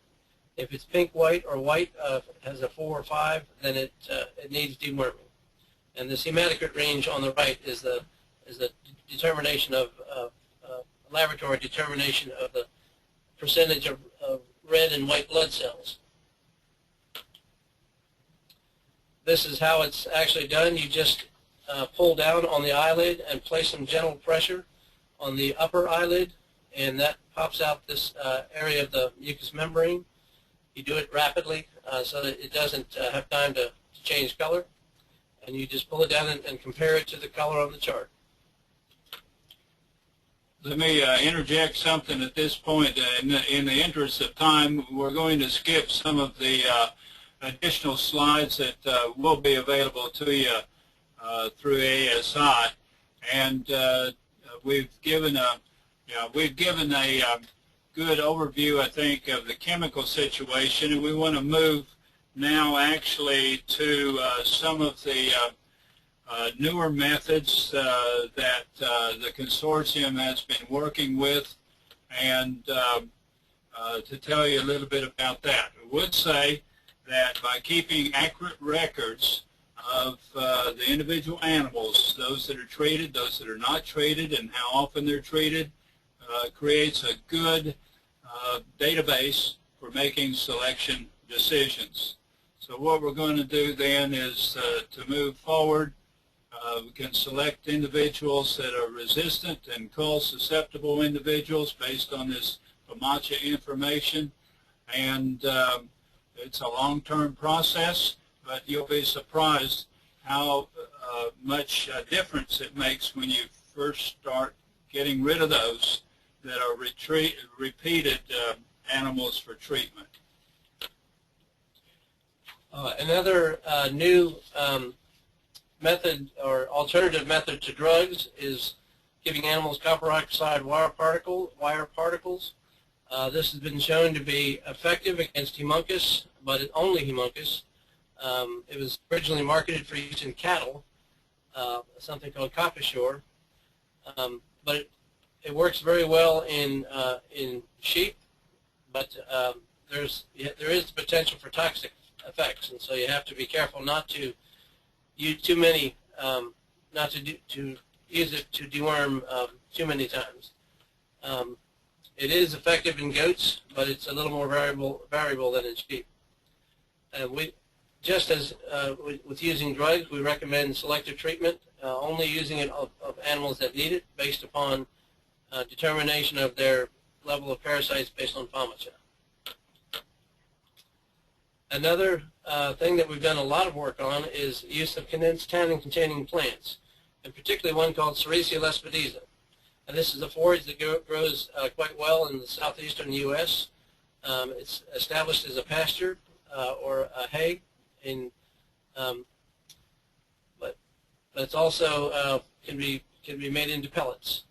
If it's pink-white or white, has a 4 or 5, then it needs deworming. And the hematocrit range on the right is the determination of laboratory determination of the percentage of red and white blood cells. this is how it's actually done. You just pull down on the eyelid and place some gentle pressure on the upper eyelid, and that pops out this area of the mucous membrane. You do it rapidly so that it doesn't have time to change color, and you just pull it down and compare it to the color on the chart. Let me interject something at this point. In the interest of time, we're going to skip some of the additional slides that will be available to you through ASI, and we've given a good overview, I think, of the chemical situation, and we want to move now actually to some of the newer methods that the consortium has been working with, and to tell you a little bit about that. I would say that by keeping accurate records of the individual animals, those that are treated, those that are not treated, and how often they're treated, creates a good database for making selection decisions. So what we're going to do then is to move forward. We can select individuals that are resistant and cull susceptible individuals based on this FAMACHA information, and it's a long-term process, but you'll be surprised how much difference it makes when you first start getting rid of those that are repeated animals for treatment. Another new method or alternative method to drugs is giving animals copper oxide wire particles. This has been shown to be effective against hemuncus, but only hemuncus. It was originally marketed for use in cattle, something called Copashore, but it works very well in sheep, but there is potential for toxic effects, and so you have to be careful not to use too many, not to use it to deworm too many times. It is effective in goats, but it's a little more variable than in sheep. Just as with using drugs, we recommend selective treatment, only using it of animals that need it based upon determination of their level of parasites based on FAMACHA. Another thing that we've done a lot of work on is use of condensed tannin-containing plants, and particularly one called Sericea lespedeza. And this is a forage that grows quite well in the southeastern U.S. It's established as a pasture or a hay, but it's also can be made into pellets,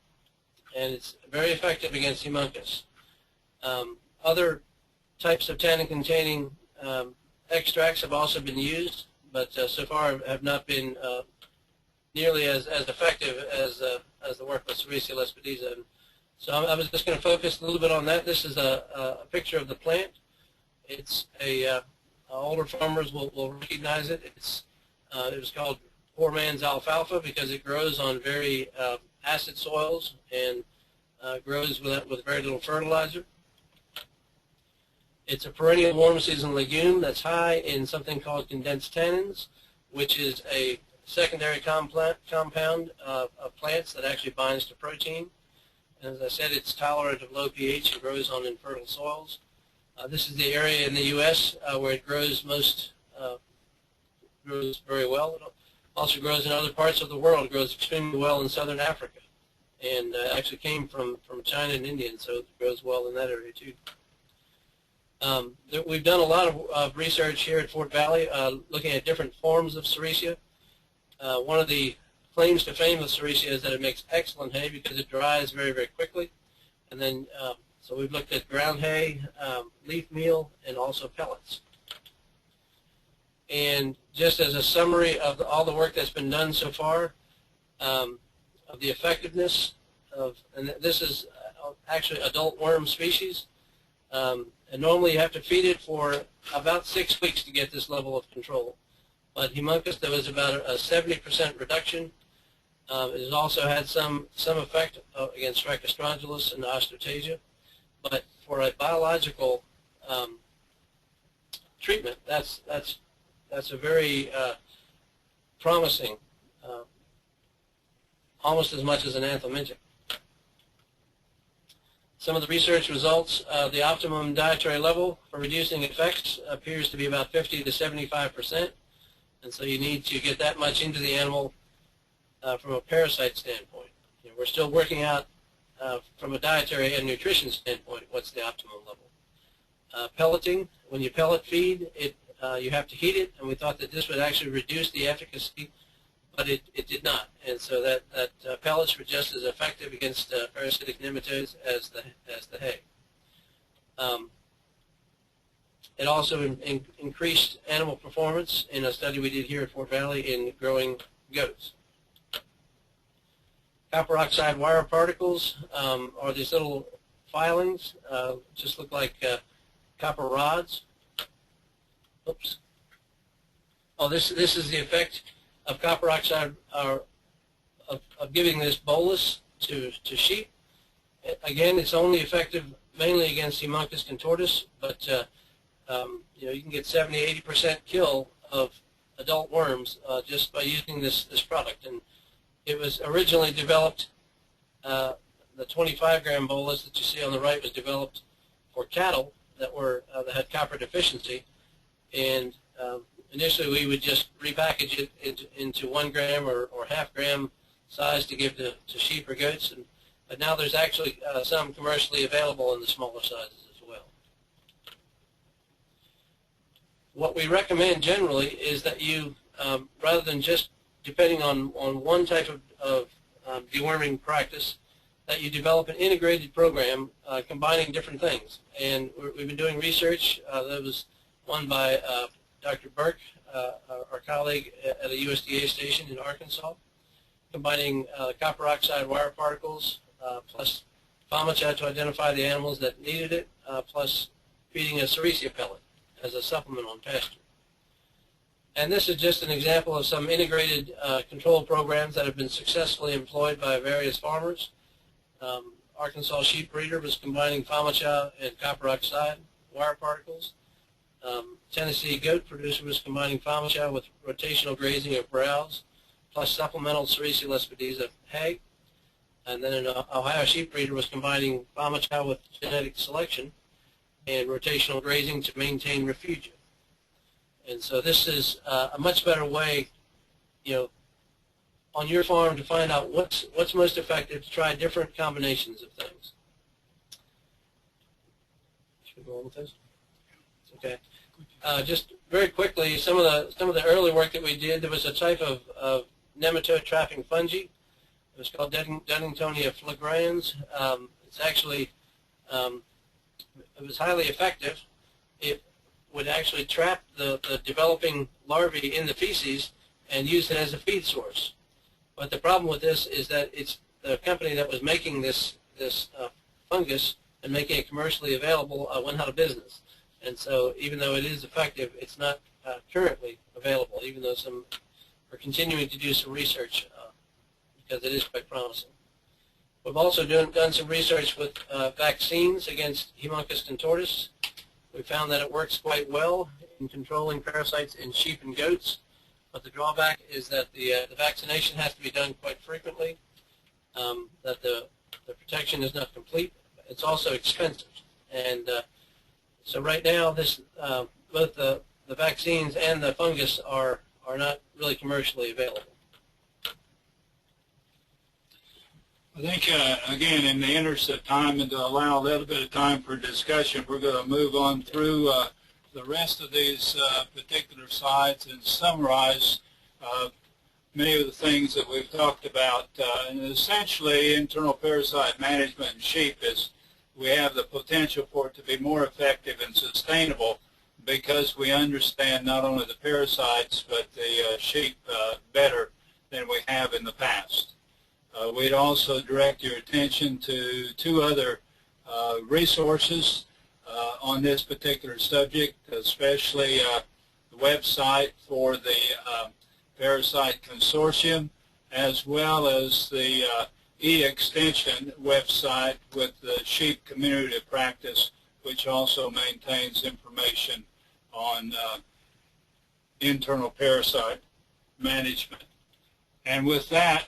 and it's very effective against hemuncus. Other types of tannin-containing extracts have also been used, but so far have not been nearly as effective as the work with Sericea lespedeza. So I was just going to focus a little bit on that. This is a picture of the plant. It's older farmers will recognize it. It was called poor man's alfalfa because it grows on very acid soils and grows with very little fertilizer. It's a perennial warm season legume that's high in something called condensed tannins, which is a secondary compound of plants that actually binds to protein. And as I said, it's tolerant of low pH and grows on infertile soils. This is the area in the U.S. Where it grows grows very well. It also grows in other parts of the world. It grows extremely well in southern Africa, and actually came from China and India, and so it grows well in that area too. We've done a lot of research here at Fort Valley looking at different forms of Sericea. One of the claims to fame of Sericea is that it makes excellent hay because it dries very, very quickly. And then, so we've looked at ground hay, leaf meal, and also pellets. And just as a summary of all the work that's been done so far, of the effectiveness of, and this is actually adult worm species, and normally you have to feed it for about 6 weeks to get this level of control. But hemuncus, there was about a 70% reduction. It has also had some effect against Strichostrongylus and Osteotasia. But for a biological treatment, that's a very promising, almost as much as an anthelmintic. Some of the research results, the optimum dietary level for reducing effects appears to be about 50 to 75%, and so you need to get that much into the animal from a parasite standpoint. You know, we're still working out from a dietary and nutrition standpoint what's the optimum level. Pelleting, when you pellet feed, you have to heat it, and we thought that this would actually reduce the efficacy, but it did not. And so that pellets were just as effective against parasitic nematodes as the hay. It also increased animal performance in a study we did here at Fort Valley in growing goats. Copper oxide wire particles are these little filings, just look like copper rods. Oops. Oh, this is the effect of copper oxide, of giving this bolus to sheep. Again, it's only effective mainly against Haemonchus contortus, but you know, you can get 70–80% kill of adult worms just by using this product. And it was originally developed, the 25-gram bolus that you see on the right was developed for cattle that had copper deficiency, and initially we would just repackage it into 1 gram or half-gram size to give to sheep or goats, but now there's actually some commercially available in the smaller sizes as well. What we recommend generally is that you, rather than just depending on one type of deworming practice, that you develop an integrated program combining different things. And we've been doing research that was one by Dr. Burke, our colleague at a USDA station in Arkansas, combining copper oxide wire particles plus Famacha to identify the animals that needed it, plus feeding a Sericea pellet as a supplement on pasture. And this is just an example of some integrated control programs that have been successfully employed by various farmers. Arkansas sheep breeder was combining Famacha and copper oxide wire particles. Tennessee goat producer was combining Famacha with rotational grazing of browse, plus supplemental Sericea lespedeza hay. And then an Ohio sheep breeder was combining Famacha with genetic selection and rotational grazing to maintain refugia. And so this is a much better way, you know, on your farm to find out what's most effective, to try different combinations of things. Should we go on with this? Okay. Just very quickly, some of the early work that we did, there was a type of nematode trapping fungi. It was called Dunningtonia flagrans. It's actually it was highly effective. It would actually trap the developing larvae in the feces and use it as a feed source. But the problem with this is that it's the company that was making this fungus and making it commercially available went out of business. And so even though it is effective, it's not currently available, even though we're continuing to do some research because it is quite promising. We've also done some research with vaccines against Haemonchus contortus. We found that it works quite well in controlling parasites in sheep and goats, but the drawback is that the vaccination has to be done quite frequently, that the protection is not complete. It's also expensive. And so right now, both the vaccines and the fungus are not really commercially available. I think, again, in the interest of time and to allow a little bit of time for discussion, we're going to move on through the rest of these particular slides and summarize many of the things that we've talked about. And essentially, internal parasite management in sheep is we have the potential for it to be more effective and sustainable because we understand not only the parasites but the sheep better than we have in the past. We'd also direct your attention to 2 other resources on this particular subject, especially the website for the Parasite Consortium, as well as the e-extension website with the Sheep Community of Practice, which also maintains information on internal parasite management. And with that,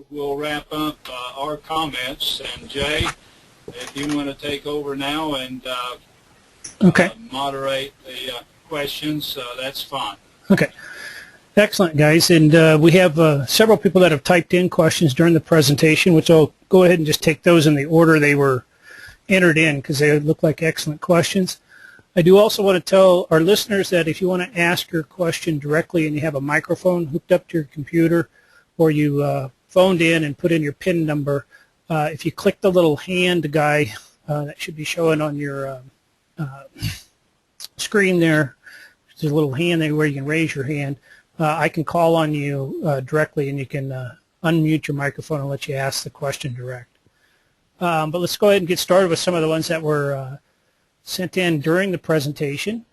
we'll wrap up our comments. And Jay, if you want to take over now and Okay. moderate the questions, that's fine. Okay. Excellent, guys. And we have several people that have typed in questions during the presentation, which I'll go ahead and just take those in the order they were entered in because they look like excellent questions. I do also want to tell our listeners that if you want to ask your question directly and you have a microphone hooked up to your computer or you phoned in and put in your PIN number, if you click the little hand guy that should be showing on your screen there, there's a little hand there where you can raise your hand. I can call on you directly and you can unmute your microphone and let you ask the question direct. But let's go ahead and get started with some of the ones that were sent in during the presentation.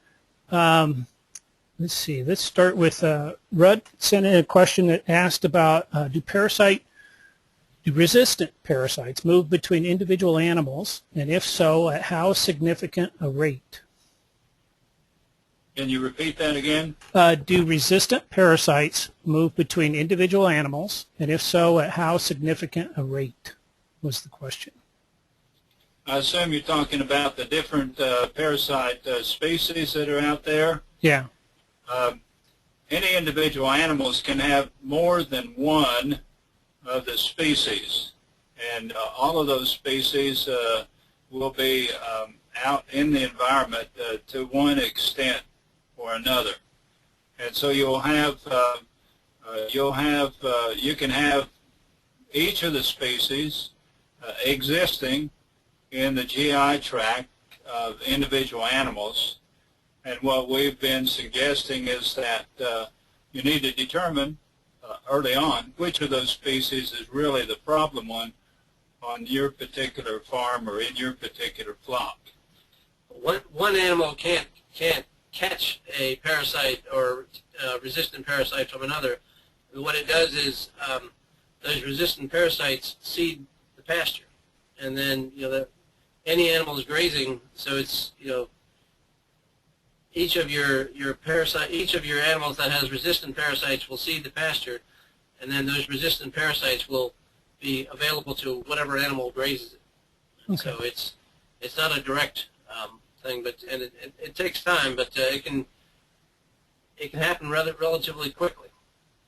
Let's see. Let's start with Rudd sent in a question that asked about do resistant parasites move between individual animals, and if so, at how significant a rate? Can you repeat that again? Do resistant parasites move between individual animals, and if so, at how significant a rate was the question. I assume you're talking about the different parasite species that are out there. Yeah. Any individual animals can have more than one of the species, and all of those species will be out in the environment to one extent or another. And so you can have each of the species existing in the GI tract of individual animals. And what we've been suggesting is that you need to determine early on which of those species is really the problem one on your particular farm or in your particular flock. One animal can't catch a parasite or resistant parasite from another. What it does is those resistant parasites seed the pasture, and then any animal is grazing, so it's each of your animals that has resistant parasites will seed the pasture, and then those resistant parasites will be available to whatever animal grazes it. Okay. So it's not a direct thing, but it takes time, but it can happen relatively quickly.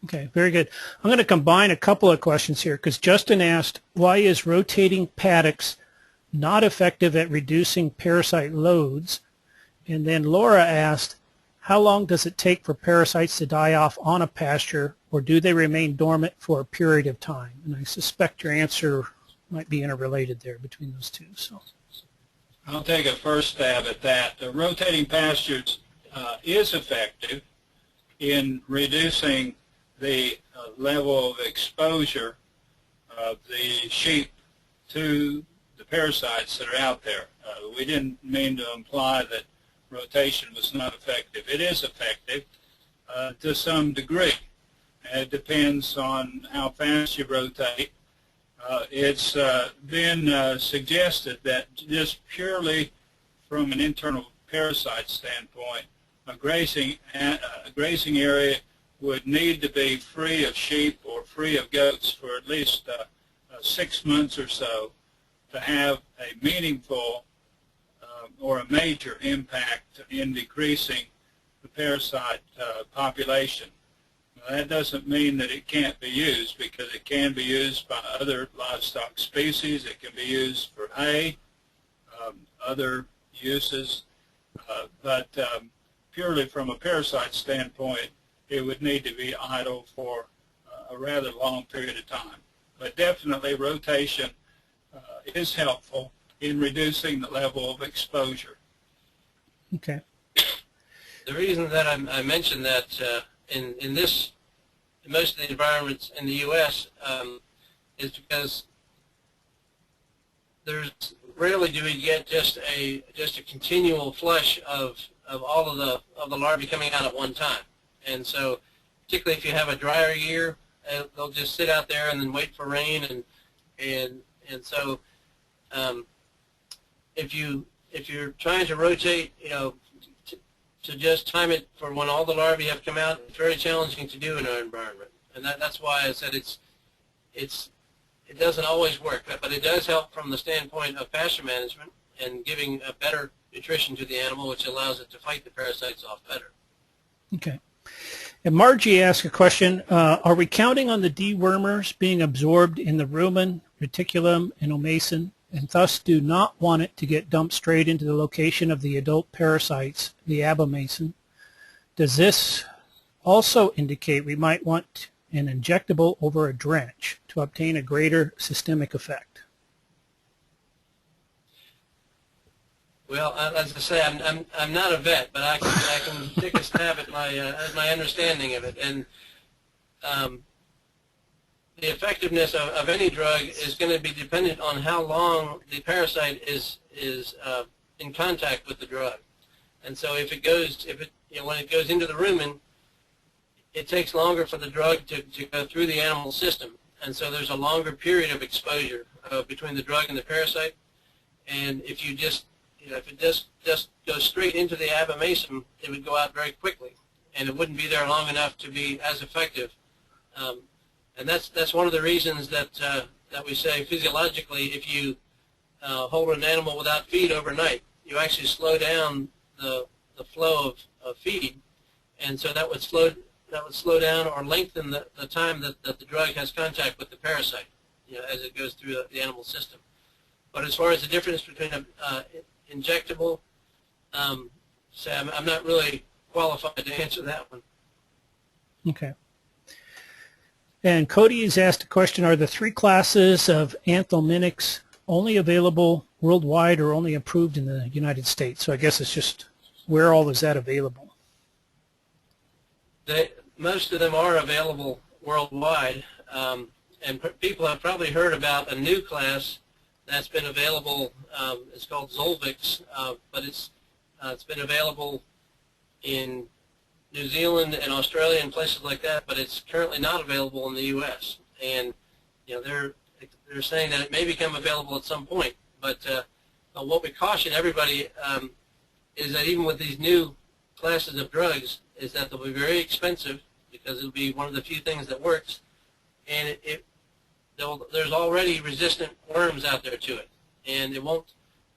Okay, very good. I'm going to combine a couple of questions here because Justin asked, why is rotating paddocks not effective at reducing parasite loads? And then Laura asked, how long does it take for parasites to die off on a pasture, or do they remain dormant for a period of time? And I suspect your answer might be interrelated there between those two. So I'll take a first stab at that. The rotating pastures is effective in reducing the level of exposure of the sheep to the parasites that are out there. We didn't mean to imply that rotation was not effective. It is effective to some degree. It depends on how fast you rotate. It's been suggested that just purely from an internal parasite standpoint, a grazing area would need to be free of sheep or free of goats for at least 6 months or so to have a meaningful or a major impact in decreasing the parasite population. Now, that doesn't mean that it can't be used, because it can be used by other livestock species. It can be used for hay, other uses, but purely from a parasite standpoint, it would need to be idle for a rather long period of time. But definitely rotation is helpful in reducing the level of exposure. okay. The reason that I mentioned that in most of the environments in the U.S. Is because there's rarely do we get just a continual flush of all of the larvae coming out at one time, and so particularly if you have a drier year, they'll just sit out there and then wait for rain, and so if you're trying to rotate, to just time it for when all the larvae have come out. It's very challenging to do in our environment, and that's why I said it doesn't always work, but it does help from the standpoint of pasture management and giving a better nutrition to the animal, which allows it to fight the parasites off better. Okay. And Margie asked a question, are we counting on the dewormers being absorbed in the rumen, reticulum, and omasin, and thus do not want it to get dumped straight into the location of the adult parasites, the abomasum? Does this also indicate we might want an injectable over a drench to obtain a greater systemic effect? Well, as I say, I'm not a vet, but I can take a stab at my understanding of it. And the effectiveness of any drug is going to be dependent on how long the parasite is in contact with the drug. And so when it goes into the rumen, it takes longer for the drug to go through the animal system. And so there's a longer period of exposure between the drug and the parasite. And if you just if it just goes straight into the abomasum, it would go out very quickly, and it wouldn't be there long enough to be as effective. And that's one of the reasons that we say physiologically, if you hold an animal without feed overnight, you actually slow down the flow of feed, and so that would slow down or lengthen the time that the drug has contact with the parasite, as it goes through the animal system. But as far as the difference between injectable, Sam, I'm not really qualified to answer that one. Okay. And Cody has asked a question, are the 3 classes of anthelmintics only available worldwide or only approved in the United States? So I guess it's just, where all is that available? Most of them are available worldwide, and people have probably heard about a new class that's been available. It's called Zolvix, but it's been available in New Zealand and Australia and places like that, but it's currently not available in the U.S. And they're saying that it may become available at some point. But what we caution everybody is that even with these new classes of drugs, is that they'll be very expensive because it'll be one of the few things that works, and there's already resistant worms out there to it, and it won't.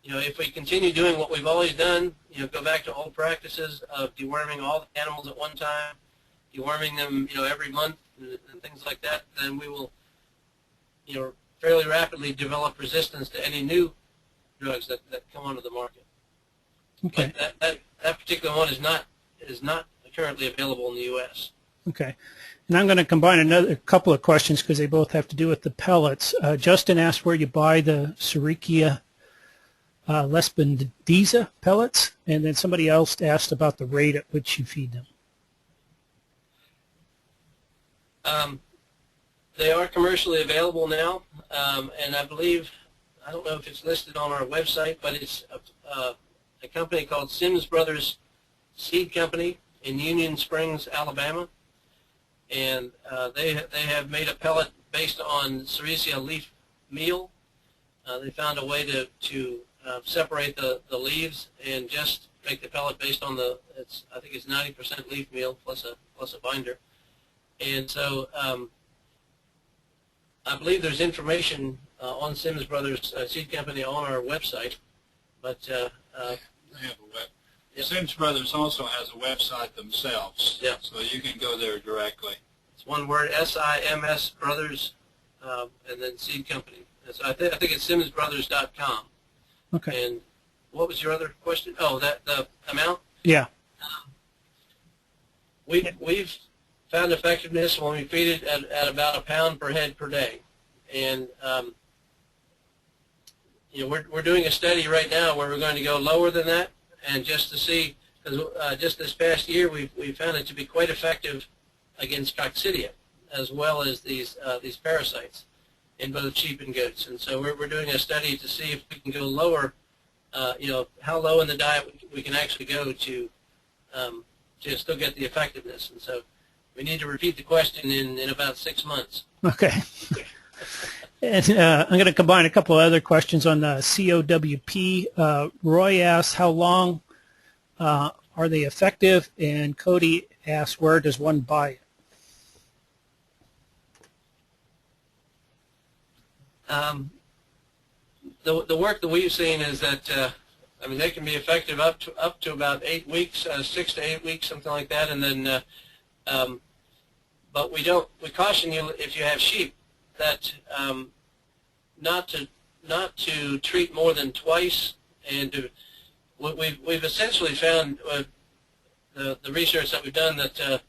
If we continue doing what we've always done, go back to old practices of deworming all the animals at one time, deworming them, every month and things like that, then we will, fairly rapidly develop resistance to any new drugs that come onto the market. Okay. But that particular one is not currently available in the U.S. Okay. And I'm going to combine a couple of questions because they both have to do with the pellets. Justin asked where you buy the Sericea lespedeza pellets, and then somebody else asked about the rate at which you feed them. They are commercially available now, and I believe, I don't know if it's listed on our website, but it's a company called Sims Brothers Seed Company in Union Springs, Alabama, and they have made a pellet based on Sericea leaf meal. They found a way to separate the leaves and just make the pellet based on I think it's 90% leaf meal plus a binder. And so I believe there's information on Sims Brothers Seed Company on our website, but They have a web. Yep. Sims Brothers also has a website themselves, Yep. so you can go there directly. it's one word, SIMS Brothers, and then Seed Company. And so I think it's simsbrothers.com. Okay. And what was your other question? Oh, the amount? Yeah. We've found effectiveness when we feed it at about 1 pound per head per day. And we're doing a study right now where we're going to go lower than that, and just to see, because just this past year we found it to be quite effective against coccidia as well as these parasites in both sheep and goats. And so we're doing a study to see if we can go lower, how low in the diet we can actually go to still get the effectiveness. And so we need to repeat the question in about 6 months. Okay. And I'm going to combine a couple of other questions on the COWP. Roy asks, how long are Are they effective? And Cody asks, where does one buy it? The work that we've seen is that I mean, they can be effective up to about 8 weeks, 6 to 8 weeks, something like that, and then but we caution you if you have sheep that not to treat more than twice, and we've essentially found the research that we've done that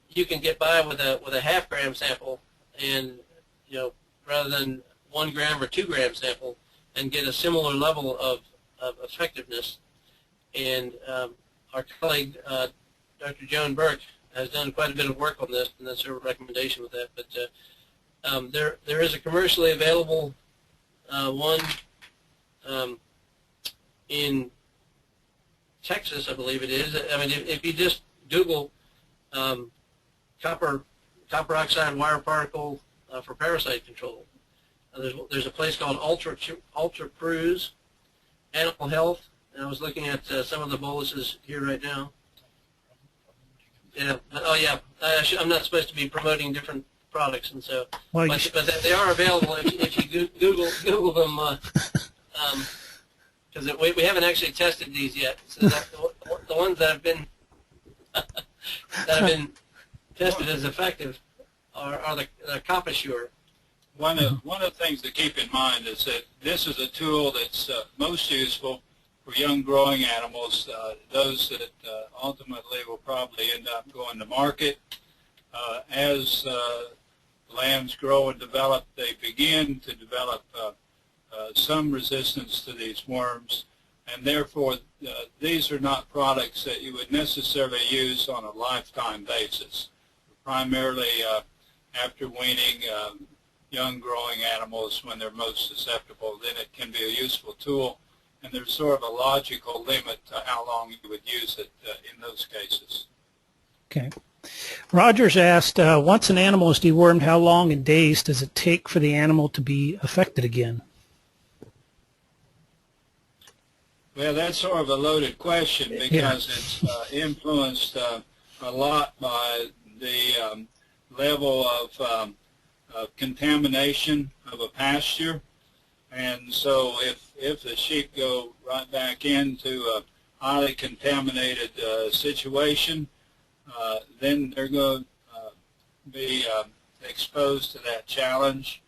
you can get by with a half-gram sample, and rather than 1 gram or 2 gram sample, and get a similar level of effectiveness. And our colleague Dr. Joan Burke has done quite a bit of work on this, and that's her recommendation with that. But there is a commercially available one in Texas, I believe it is. I mean, if you just Google copper oxide wire particle for parasite control, there's a place called Ultra Cruise Animal Health, and I was looking at some of the boluses here right now. Yeah, oh yeah, I'm not supposed to be promoting different products, and so, well, but they are available if you Google them, because we haven't actually tested these yet. So the ones that have been tested as effective are the CoppaSure. One of the things to keep in mind is that this is a tool that's most useful for young growing animals, those that ultimately will probably end up going to market. As lambs grow and develop, they begin to develop some resistance to these worms, and therefore these are not products that you would necessarily use on a lifetime basis. Primarily after weaning young growing animals when they're most susceptible, then it can be a useful tool, and there's sort of a logical limit to how long you would use it in those cases. Okay. Rogers asked, once an animal is dewormed, how long in days does it take for the animal to be affected again? Well, that's sort of a loaded question because it's influenced a lot by the level of contamination of a pasture. And so if the sheep go right back into a highly contaminated situation, then they're going to be exposed to that challenge,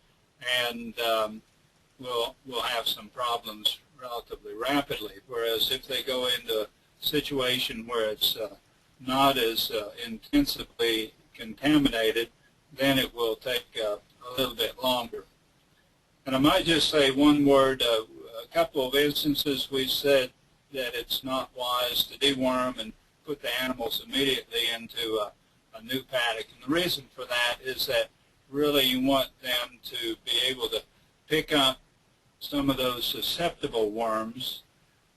and we'll have some problems relatively rapidly. Whereas if they go into a situation where it's not as intensively contaminated, then it will take a little bit longer. And I might just say one word. A couple of instances we said that it's not wise to deworm and put the animals immediately into a new paddock. And the reason for that is that really you want them to be able to pick up some of those susceptible worms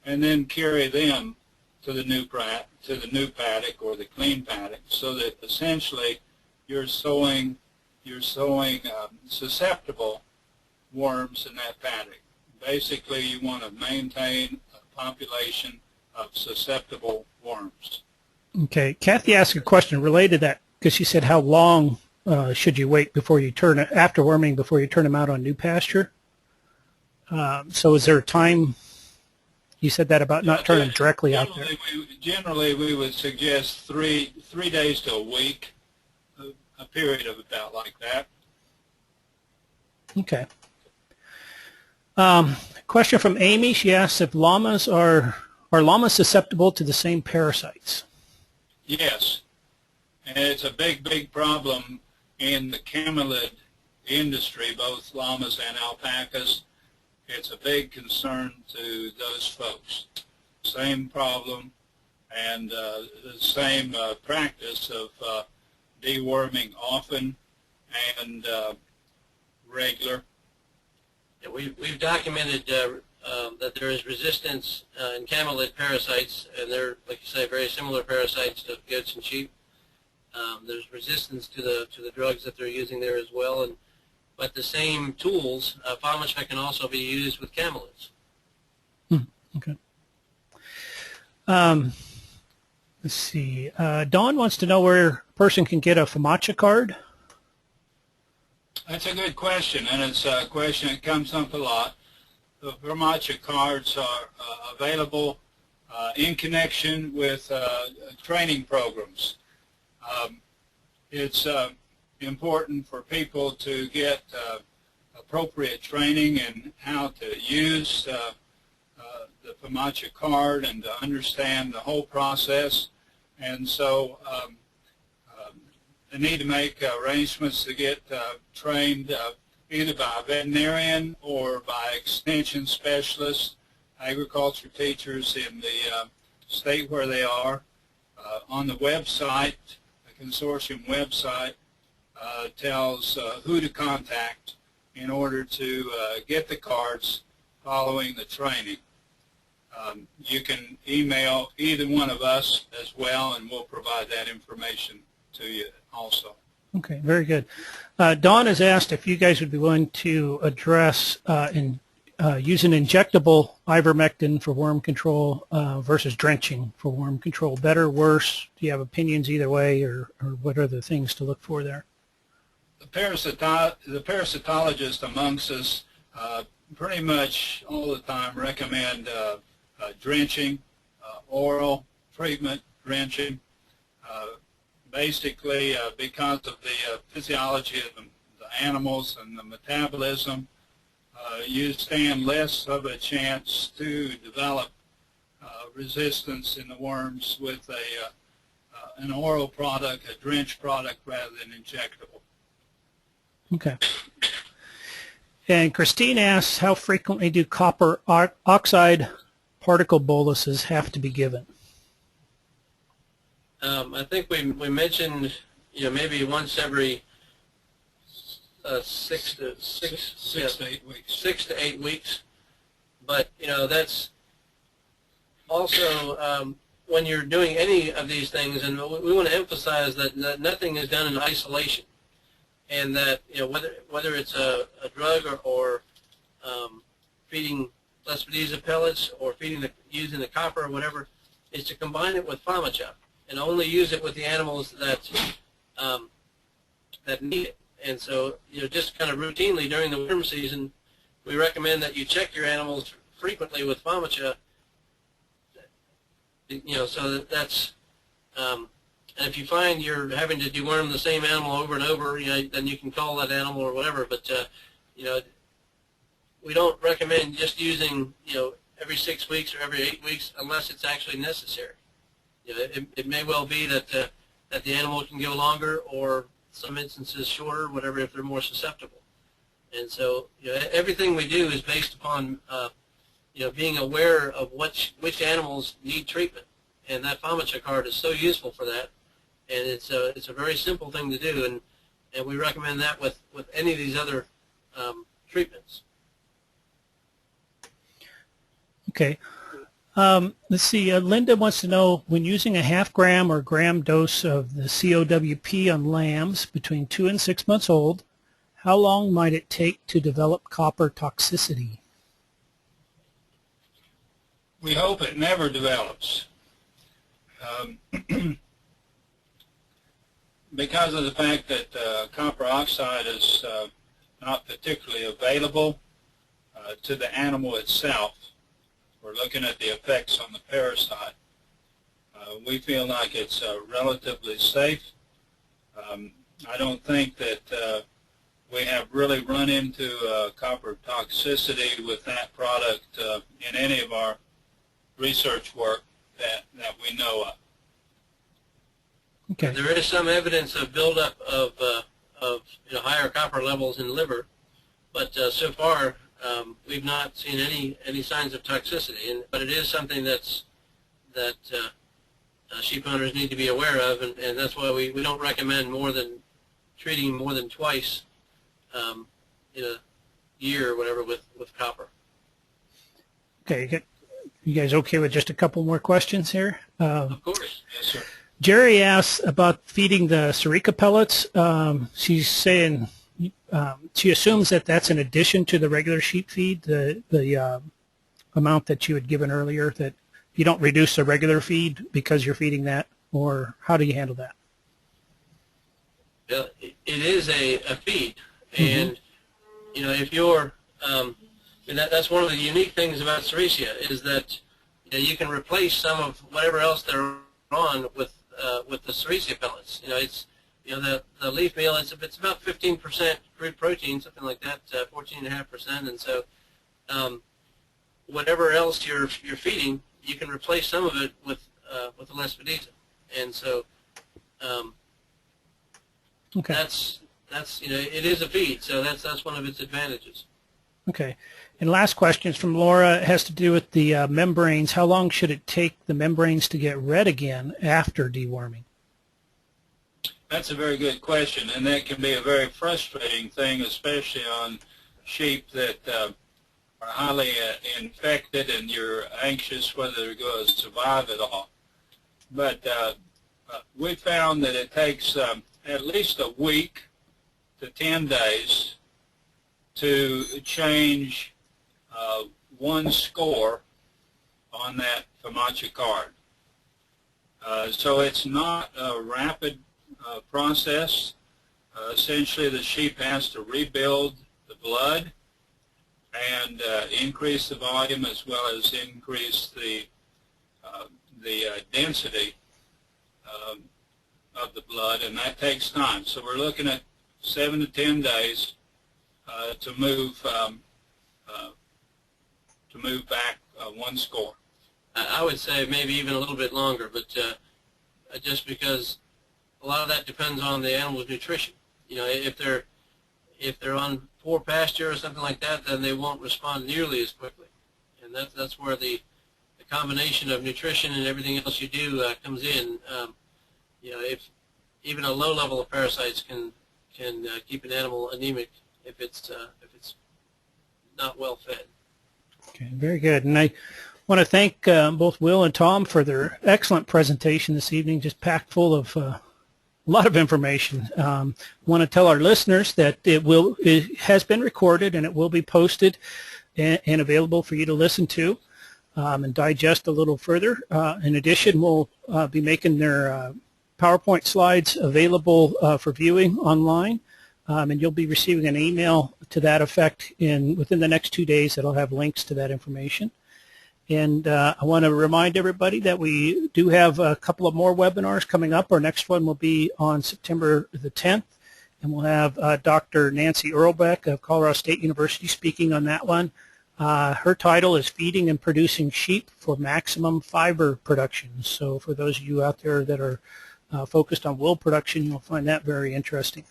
and then carry them to the new paddock or the clean paddock, so that essentially you're sowing susceptible worms in that paddock. Basically, you want to maintain a population of susceptible worms. Okay. Kathy asked a question related to that because she said, how long should you wait before you after worming before you turn them out on new pasture? So is there a time? You said that about not turning directly out there. Generally, we would suggest three days to a week, a period of about like that. Okay. Question from Amy. She asks if llamas are llamas susceptible to the same parasites? Yes, and it's a big problem in the camelid industry, both llamas and alpacas. It's a big concern to those folks. Same problem and the same practice of deworming often and regular. Yeah, we've documented that there is resistance in camelid parasites, and they're, like you say, very similar parasites to goats and sheep. There's resistance to the drugs that they're using there as well, but the same tools, Fomichek, can also be used with camelids. Okay. Let's see. Dawn wants to know where a person can get a FAMACHA card. That's a good question, and it's a question that comes up a lot. The FAMACHA cards are available in connection with training programs. It's important for people to get appropriate training in how to use the FAMACHA card and to understand the whole process. And so they need to make arrangements to get trained either by a veterinarian or by extension specialists, agriculture teachers in the state where they are. On the website, the consortium website tells who to contact in order to get the cards following the training. You can email either one of us as well, and we'll provide that information to you also. Okay, very good. Dawn has asked if you guys would be willing to address using injectable ivermectin for worm control versus drenching for worm control. Better, worse? Do you have opinions either way, or what are the things to look for there? The parasitologists amongst us pretty much all the time recommend drenching, oral treatment drenching, basically because of the physiology of the animals and the metabolism. You stand less of a chance to develop resistance in the worms with an oral product, a drench product, rather than injectable. Okay. And Christine asks, how frequently do copper oxide particle boluses have to be given? I think we mentioned, maybe once every 6 to 8 weeks. 6 to 8 weeks. But that's also when you're doing any of these things, and we want to emphasize that nothing is done in isolation, and that whether it's a drug or feeding Lespedeza pellets or using the copper or whatever, is to combine it with FAMACHA and only use it with the animals that need it. And so, just kind of routinely during the worm season, we recommend that you check your animals frequently with FAMACHA, so that's, and if you find you're having to deworm the same animal over and over, then you can call that animal or whatever. But, we don't recommend just using, every 6 weeks or every 8 weeks unless it's actually necessary. It may well be that the animal can go longer, or some instances shorter, whatever, if they're more susceptible. And so, everything we do is based upon, being aware of which animals need treatment. And that FAMACHA card is so useful for that. And it's a very simple thing to do, and we recommend that with any of these other treatments. Okay. Let's see. Linda wants to know, when using a half-gram or gram dose of the COWP on lambs between 2 and 6 months old, how long might it take to develop copper toxicity? We hope it never develops. Because of the fact that copper oxide is not particularly available to the animal itself, we're looking at the effects on the parasite. We feel like it's relatively safe. I don't think that we have really run into copper toxicity with that product in any of our research work that we know of. Okay. There is some evidence of buildup of higher copper levels in the liver, but so far we've not seen any signs of toxicity. But it is something that sheep owners need to be aware of, and that's why we don't recommend treating more than twice in a year or whatever with copper. Okay. You guys okay with just a couple more questions here? Of course. Yes, sir. Jerry asks about feeding the Sarica pellets. She's saying she assumes that that's in addition to the regular sheep feed, the amount that you had given earlier, that you don't reduce the regular feed because you're feeding that, or how do you handle that? It is a feed, and if you're, and that's one of the unique things about Sericea is that you can replace some of whatever else they're on with the Sericea pellets. It's the leaf meal. It's about 15% crude protein, something like that, 14.5%, and so whatever else you're feeding, you can replace some of it with the Lespedeza, and so Okay. that's it is a feed, so that's one of its advantages. Okay. And last question is from Laura. It has to do with the membranes. How long should it take the membranes to get red again after deworming? That's a very good question, and that can be a very frustrating thing, especially on sheep that are highly infected, and you're anxious whether they're going to survive at all. But we found that it takes at least a week to 10 days to change one score on that FAMACHA card. So it's not a rapid process. Essentially, the sheep has to rebuild the blood and increase the volume as well as increase the density of the blood, and that takes time. So we're looking at 7 to 10 days to move back one score. I would say maybe even a little bit longer, but just because a lot of that depends on the animal's nutrition. If they're on poor pasture or something like that, then they won't respond nearly as quickly, and that's where the combination of nutrition and everything else you do comes in. If even a low level of parasites can keep an animal anemic if it's not well fed. Okay, very good. And I want to thank both Will and Tom for their excellent presentation this evening, just packed full of a lot of information. I want to tell our listeners that it has been recorded and it will be posted and available for you to listen to and digest a little further. In addition, we'll be making their PowerPoint slides available for viewing online, and you'll be receiving an email to that effect within the next 2 days that'll have links to that information. And I want to remind everybody that we do have a couple of more webinars coming up. Our next one will be on September the 10th, and we'll have Dr. Nancy Earlbeck of Colorado State University speaking on that one. Her title is Feeding and Producing Sheep for Maximum Fiber Production. So for those of you out there that are focused on wool production, you'll find that very interesting.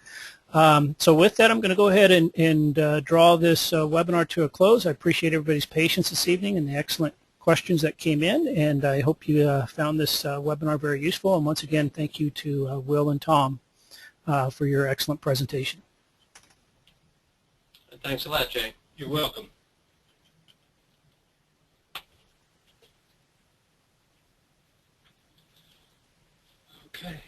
So with that, I'm going to go ahead and draw this webinar to a close. I appreciate everybody's patience this evening and the excellent questions that came in, and I hope you found this webinar very useful. And once again, thank you to Will and Tom for your excellent presentation. Thanks a lot, Jay. You're welcome. Okay.